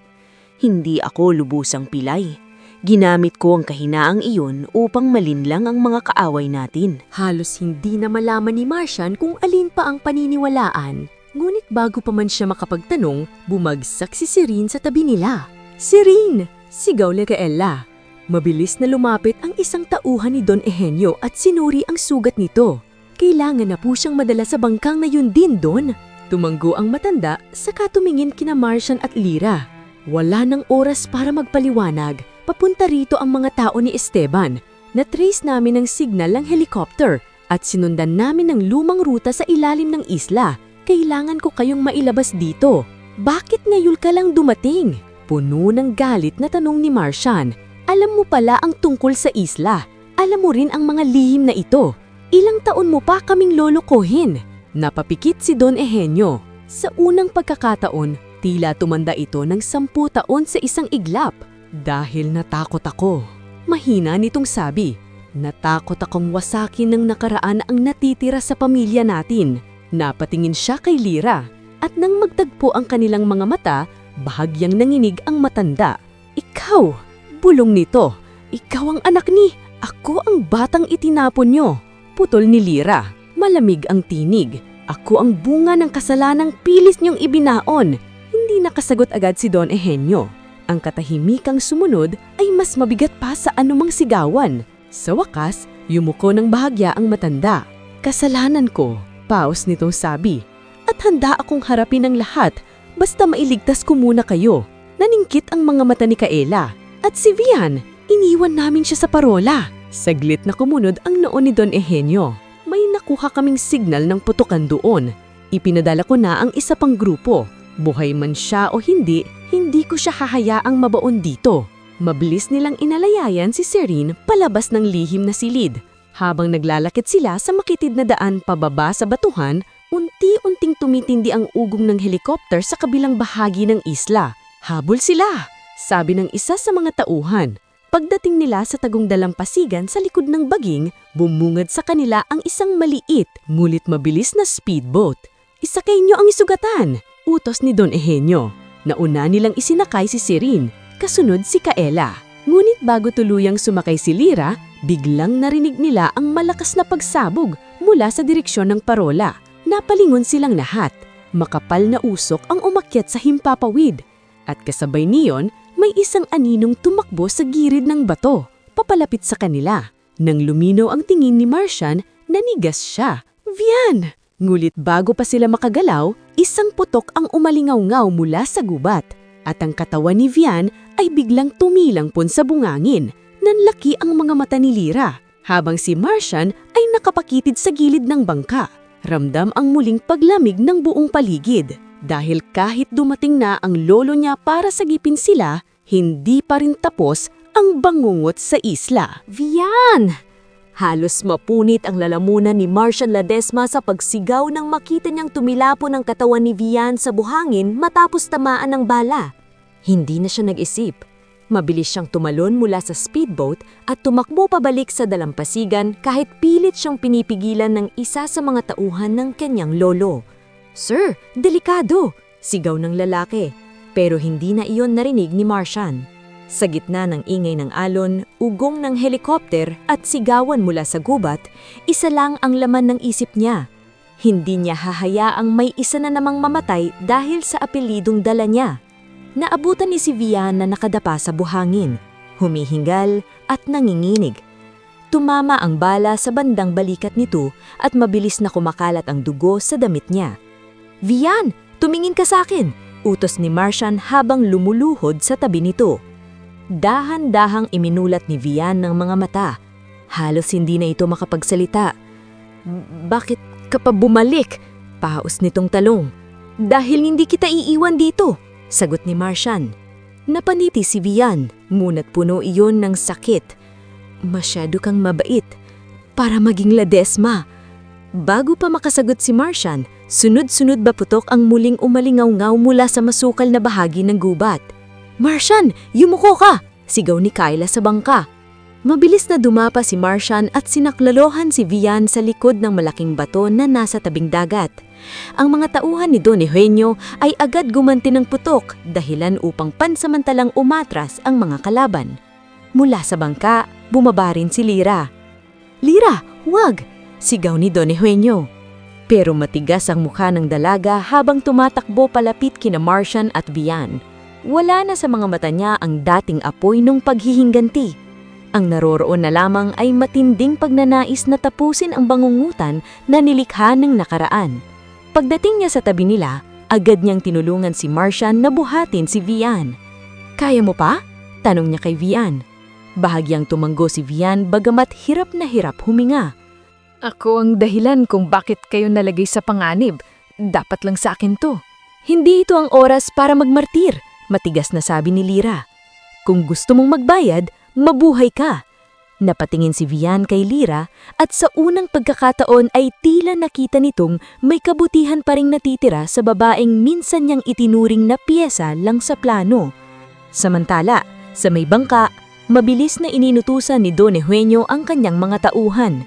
[SPEAKER 4] Hindi ako lubusang pilay. Ginamit ko ang kahinaang iyon upang malinlang ang mga kaaway natin.
[SPEAKER 2] Halos hindi na malaman ni Martian kung alin pa ang paniniwalaan. Ngunit bago pa man siya makapagtanong, bumagsak si Rin sa tabi nila. Rin! Sigaw ni Kaela. Mabilis na lumapit ang isang tauhan ni Don Eugenio at sinuri ang sugat nito. Kailangan na po siyang madala sa bangkang na yun din, Don. Tumanggo ang matanda, saka tumingin kina Martian at Lira. Wala nang oras para magpaliwanag. Papunta rito ang mga tao ni Esteban. Na-trace namin ang signal ng helicopter at sinundan namin ang lumang ruta sa ilalim ng isla. Kailangan ko kayong mailabas dito. Bakit ngayon ka lang dumating? Puno ng galit na tanong ni Martian. Alam mo pala ang tungkol sa isla. Alam mo rin ang mga lihim na ito. Ilang taon mo pa kaming lolokohin? Napapikit si Don Eugenio. Sa unang pagkakataon, tila tumanda ito ng 10 taon sa isang iglap. Dahil natakot ako. Mahina nitong sabi. Natakot akong wasakin ng nakaraan ang natitira sa pamilya natin. Napatingin siya kay Lira. At nang magtagpo ang kanilang mga mata, bahagyang nanginig ang matanda. Ikaw! Bulong nito. Ikaw ang anak ni. Ako ang batang itinapon nyo. Putol ni Lira. Malamig ang tinig. Ako ang bunga ng kasalanang pilis niyong ibinaon. Hindi nakasagot agad si Don Eugenio. Ang katahimikang sumunod ay mas mabigat pa sa anumang sigawan. Sa wakas, yumuko ng bahagya ang matanda. Kasalanan ko, paus nitong sabi. At handa akong harapin ang lahat, basta mailigtas ko muna kayo. Naningkit ang mga mata ni Kaela. At si Vian, iniwan namin siya sa parola. Saglit na kumunod ang noo ni Don Eugenio. May nakuha kaming signal ng putukan doon. Ipinadala ko na ang isa pang grupo. Buhay man siya o hindi, hindi ko siya hahayaang mabaon dito. Mabilis nilang inalayayan si Rin palabas ng lihim na silid. Habang naglalakit sila sa makitid na daan pababa sa batuhan, unti-unting tumitindi ang ugong ng helikopter sa kabilang bahagi ng isla. Habol sila, sabi ng isa sa mga tauhan. Pagdating nila sa tagong dalampasigan sa likod ng baging, bumungad sa kanila ang isang maliit, ngunit mabilis na speedboat. Isakay niyo ang isugatan, utos ni Don Eugenio. Nauna nilang isinakay si Rin, kasunod si Kaela. Ngunit bago tuluyang sumakay si Lira, biglang narinig nila ang malakas na pagsabog mula sa direksyon ng parola. Napalingon silang lahat. Makapal na usok ang umakyat sa himpapawid. At kasabay niyon, may isang aninong tumakbo sa gilid ng bato, papalapit sa kanila. Nang luminaw ang tingin ni Martian, nanigas siya. Vian! Ngulit bago pa sila makagalaw, isang putok ang umalingaw-ngaw mula sa gubat. At ang katawan ni Vian ay biglang tumilangpon sa bungangin. Nanlaki ang mga mata ni Lira, habang si Martian ay nakapakitid sa gilid ng bangka. Ramdam ang muling paglamig ng buong paligid. Dahil kahit dumating na ang lolo niya para sagipin sila, hindi pa rin tapos ang bangungot sa isla. Vian! Halos mapunit ang lalamunan ni Martian Ledesma sa pagsigaw nang makita niyang tumilapo ng katawan ni Vian sa buhangin matapos tamaan ng bala. Hindi na siya nag-isip. Mabilis siyang tumalon mula sa speedboat at tumakbo pabalik sa dalampasigan kahit pilit siyang pinipigilan ng isa sa mga tauhan ng kanyang lolo. "Sir, delikado!" sigaw ng lalaki, pero hindi na iyon narinig ni Martian. Sa gitna ng ingay ng alon, ugong ng helikopter at sigawan mula sa gubat, isa lang ang laman ng isip niya. Hindi niya hahayaang may isa na namang mamatay dahil sa apelidong dala niya. Naabutan ni si Vian na nakadapa sa buhangin, humihingal at nanginginig. Tumama ang bala sa bandang balikat nito at mabilis na kumakalat ang dugo sa damit niya. "Vian, tumingin ka sa akin!" utos ni Martian habang lumuluhod sa tabi nito. Dahan-dahang iminulat ni Vian ng mga mata. Halos hindi na ito makapagsalita. "Bakit ka pa bumalik?" pahaos nitong talong. "Dahil hindi kita iiwan dito," sagot ni Martian. Napaniti si Vian, ngunit puno iyon ng sakit. "Masyado kang mabait para maging Ledesma." Bago pa makasagot si Martian, sunod-sunod baputok ang muling umalingaw-ngaw mula sa masukal na bahagi ng gubat. "Martian, yumuko ka!" sigaw ni Kyla sa bangka. Mabilis na dumapa si Martian at sinaklalohan si Vian sa likod ng malaking bato na nasa tabing dagat. Ang mga tauhan ni Don Eugenio ay agad gumanti ng putok, dahilan upang pansamantalang umatras ang mga kalaban. Mula sa bangka, bumaba rin si Lyra. "Lyra, huwag!" sigaw ni Don Eugenio. Pero matigas ang mukha ng dalaga habang tumatakbo palapit kina Martian at Vian. Wala na sa mga mata niya ang dating apoy nung paghihingganti. Ang naroroon na lamang ay matinding pagnanais na tapusin ang bangungutan na nilikha ng nakaraan. Pagdating niya sa tabi nila, agad niyang tinulungan si Martian na buhatin si Vian. "Kaya mo pa?" tanong niya kay Vian. Bahagyang tumanggo si Vian bagamat hirap na hirap huminga.
[SPEAKER 3] Ako ang dahilan kung bakit kayo nalagay sa panganib. Dapat lang sa akin to.
[SPEAKER 2] "Hindi ito ang oras para magmartir," matigas na sabi ni Lyra. "Kung gusto mong magbayad, mabuhay ka." Napatingin si Vian kay Lyra at sa unang pagkakataon ay tila nakita nitong may kabutihan pa ring natitira sa babaeng minsan niyang itinuring na piyesa lang sa plano. Samantala, sa may bangka, mabilis na ininutusan ni Don Eugenio ang kanyang mga tauhan.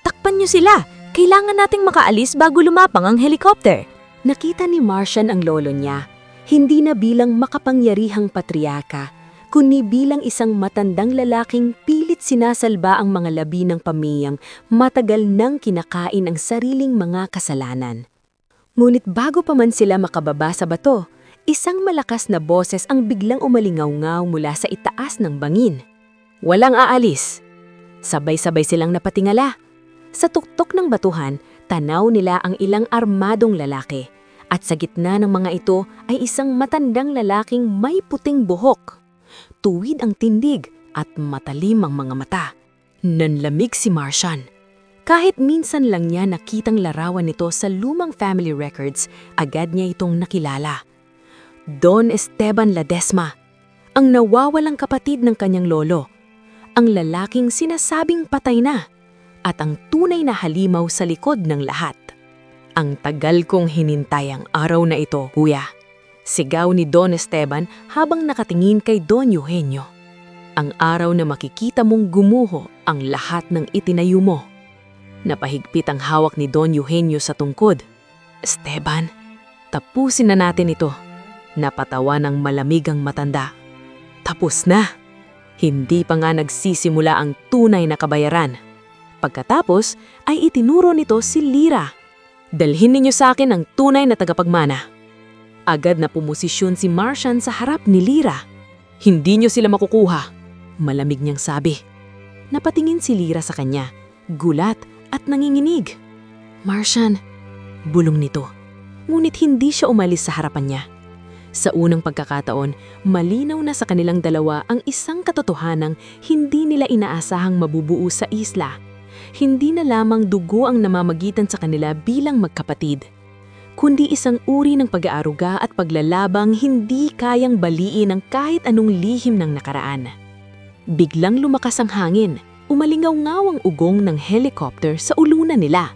[SPEAKER 2] "Takpan niyo sila! Kailangan nating makaalis bago lumapang ang helikopter." Nakita ni Martian ang lolo niya, hindi na bilang makapangyarihang patriarka, kundi bilang isang matandang lalaking pilit sinasalba ang mga labi ng pamiyang matagal nang kinakain ang sariling mga kasalanan. Ngunit bago pa man sila makababa sa bato, isang malakas na boses ang biglang umalingaw-ngaw mula sa itaas ng bangin. "Walang aalis!" Sabay-sabay silang napatingala. Sa tuktok ng batuhan, tanaw nila ang ilang armadong lalaki. At sa gitna ng mga ito ay isang matandang lalaking may puting buhok. Tuwid ang tindig at matalim ang mga mata. Nanlamig si Martian. Kahit minsan lang niya nakitang larawan nito sa lumang family records, agad niya itong nakilala. Don Esteban Ledesma, ang nawawalang kapatid ng kanyang lolo. Ang lalaking sinasabing patay na at ang tunay na halimaw sa likod ng lahat. "Ang tagal kong hinintay ang araw na ito, kuya," sigaw ni Don Esteban habang nakatingin kay Don Eugenio. "Ang araw na makikita mong gumuho ang lahat ng itinayo mo." Napahigpit ang hawak ni Don Eugenio sa tungkod. "Esteban, tapusin na natin ito." Napatawa ng malamig ang matanda. "Tapos na. Hindi pa nga nagsisimula ang tunay na kabayaran." Pagkatapos ay itinuro nito si Lyra. "Dalhin ninyo sa akin ang tunay na tagapagmana." Agad na pumosisyon si Martian sa harap ni Lyra. "Hindi nyo sila makukuha," malamig niyang sabi. Napatingin si Lyra sa kanya, gulat at nanginginig. "Martian," bulong nito. Ngunit hindi siya umalis sa harapan niya. Sa unang pagkakataon, malinaw na sa kanilang dalawa ang isang katotohanang hindi nila inaasahang mabubuo sa isla. Hindi na lamang dugo ang namamagitan sa kanila bilang magkapatid, kundi isang uri ng pag-aaruga at paglalabang hindi kayang baliin ng kahit anong lihim ng nakaraan. Biglang lumakas ang hangin,
[SPEAKER 6] Umalingaw-ngaw ang ugong ng helicopter sa ulunan nila.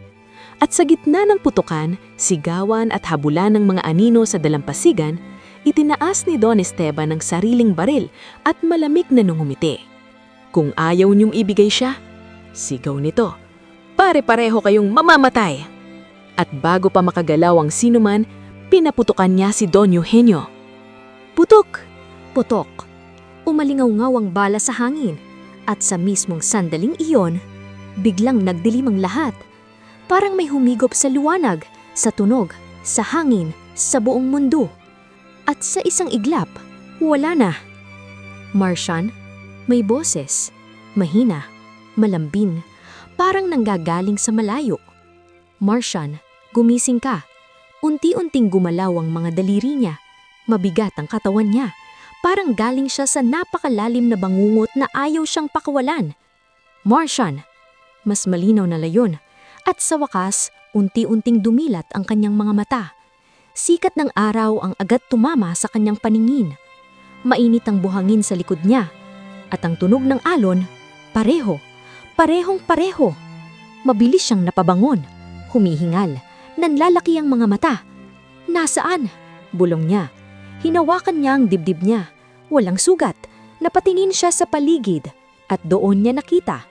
[SPEAKER 6] At sa gitna ng putukan, sigawan at habulan ng mga anino sa dalampasigan, itinaas ni Don Esteban ang sariling baril at malamig na nungumiti. Kung ayaw niyong ibigay siya, sigaw nito, pare-pareho kayong mamamatay. At bago pa makagalaw ang sinuman, pinaputukan niya si Don Eugenio. Putok!
[SPEAKER 2] Putok. Umalingaw-ngaw ang bala sa hangin at sa mismong sandaling iyon, biglang nagdilim ang lahat. Parang may humigop sa liwanag, sa tunog, sa hangin, sa buong mundo. At sa isang iglap, wala na. Martian, may boses, mahina, malambing, parang nanggagaling sa malayo. Martian, gumising ka. Unti-unting gumalaw ang mga daliri niya. Mabigat ang katawan niya. Parang galing siya sa napakalalim na bangungot na ayaw siyang pakawalan. Martian, mas malinaw na layon. At sa wakas, unti-unting dumilat ang kanyang mga mata. Sikat ng araw ang agad tumama sa kanyang paningin. Mainit ang buhangin sa likod niya. At ang tunog ng alon, pareho. Parehong pareho. Mabilis siyang napabangon. Humihingal. Nanlalaki ang mga mata. Nasaan? Bulong niya. Hinawakan niya ang dibdib niya. Walang sugat. Napatingin siya sa paligid. At doon niya nakita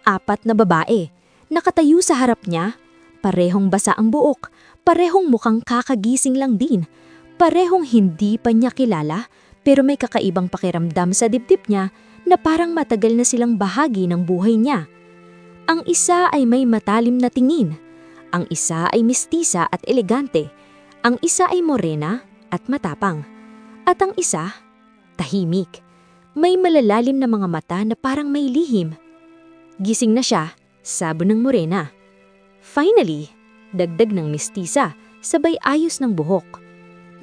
[SPEAKER 2] 4 na babae. Nakatayo sa harap niya. Parehong basa ang buok. Parehong mukhang kakagising lang din. Parehong hindi pa niya kilala pero may kakaibang pakiramdam sa dibdib niya na parang matagal na silang bahagi ng buhay niya. Ang isa ay may matalim na tingin. Ang isa ay mistisa at elegante. Ang isa ay morena at matapang. At ang isa, tahimik. May malalalim na mga mata na parang may lihim. Gising na siya, sabi ng morena. Finally, dagdag ng mistisa, sabay ayos ng buhok.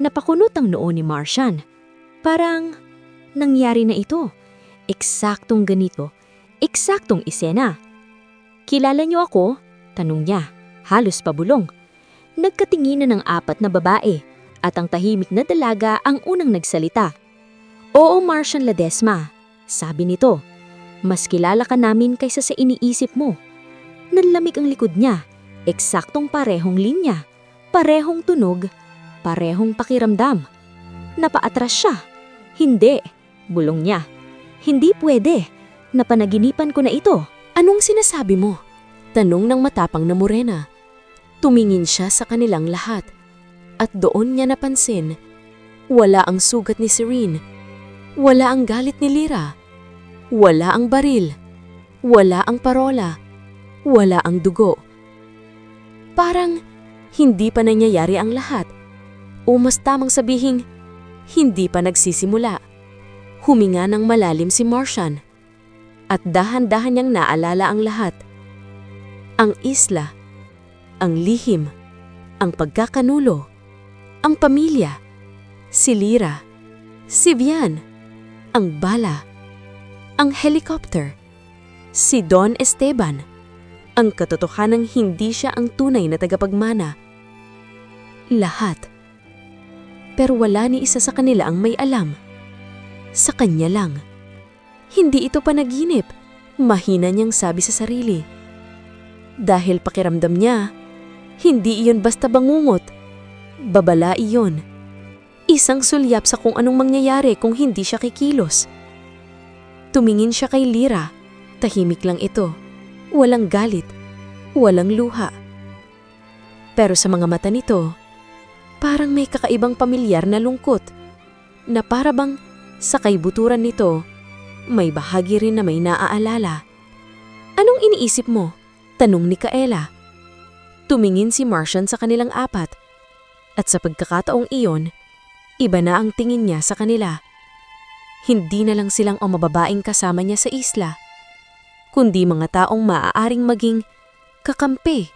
[SPEAKER 2] Napakunot ang noo ni Martian. Parang, nangyari na ito. Eksaktong ganito. Eksaktong eksena. Kilala niyo ako? Tanong niya, halos pabulong. Nagkatinginan ng 4 na babae at ang tahimik na dalaga ang unang nagsalita. Oo, Martian Ledesma, sabi nito. Mas kilala ka namin kaysa sa iniisip mo. Nanlamig ang likod niya, eksaktong parehong linya, parehong tunog, parehong pakiramdam. Napaatras siya. Hindi, bulong niya. Hindi pwede. Napanaginipan ko na ito.
[SPEAKER 6] Anong sinasabi mo? Tanong ng matapang na morena. Tumingin siya sa kanilang lahat. At doon niya napansin, wala ang sugat ni Serene. Wala ang galit ni Lyra. Wala ang baril. Wala ang parola. Wala ang dugo. Parang hindi pa nangyayari ang lahat. O mas tamang sabihing, hindi pa nagsisimula. Huminga ng malalim si Martian. At dahan-dahan niyang naalala ang lahat. Ang isla, ang lihim, ang pagkakanulo, ang pamilya, si Lyra, si Vian, ang bala, ang helicopter, si Don Esteban, ang katotohanang hindi siya ang tunay na tagapagmana. Lahat. Pero wala ni isa sa kanila ang may alam. Sa kanya lang. Hindi ito panaginip, mahina niyang sabi sa sarili. Dahil pakiramdam niya, hindi iyon basta bangungot. Babala iyon. Isang sulyap sa kung anong mangyayari kung hindi siya kikilos. Tumingin siya kay Lyra. Tahimik lang ito. Walang galit. Walang luha. Pero sa mga mata nito, parang may kakaibang pamilyar na lungkot. Na para bang sa kaibuturan nito, may bahagi rin na may naaalala. Anong iniisip mo? Tanong ni Kaela. Tumingin si Martian sa kanilang 4. At sa pagkakataong iyon, iba na ang tingin niya sa kanila. Hindi na lang silang o mababaing kasama niya sa isla, kundi mga taong maaaring maging kakampi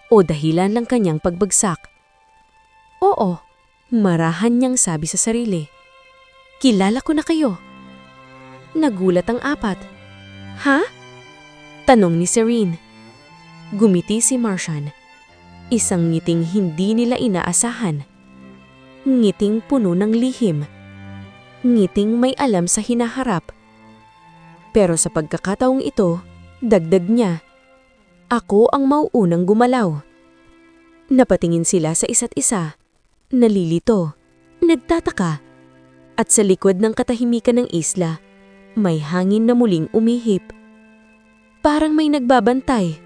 [SPEAKER 6] o dahilan lang kanyang pagbagsak. Oo, marahan niyang sabi sa sarili. Kilala ko na kayo. Nagulat ang 4. Ha? Tanong ni Serene. Gumiti si Martian. Isang ngiting hindi nila inaasahan. Ngiting puno ng lihim. Ngiting may alam sa hinaharap. Pero sa pagkakataong ito,
[SPEAKER 5] Dagdag niya, ako ang mauunang gumalaw. Napatingin sila sa isa't isa, nalilito, nagtataka. At sa likod ng katahimikan ng isla, may hangin na muling umihip. Parang may nagbabantay.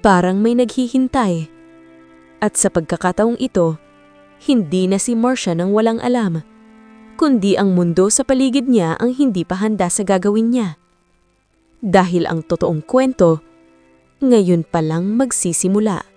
[SPEAKER 5] Parang may naghihintay. At sa pagkakataong ito, hindi na si Marcia nang walang alam, kundi ang mundo sa paligid niya ang hindi pa handa sa gagawin niya. Dahil ang totoong kwento, ngayon pa lang magsisimula.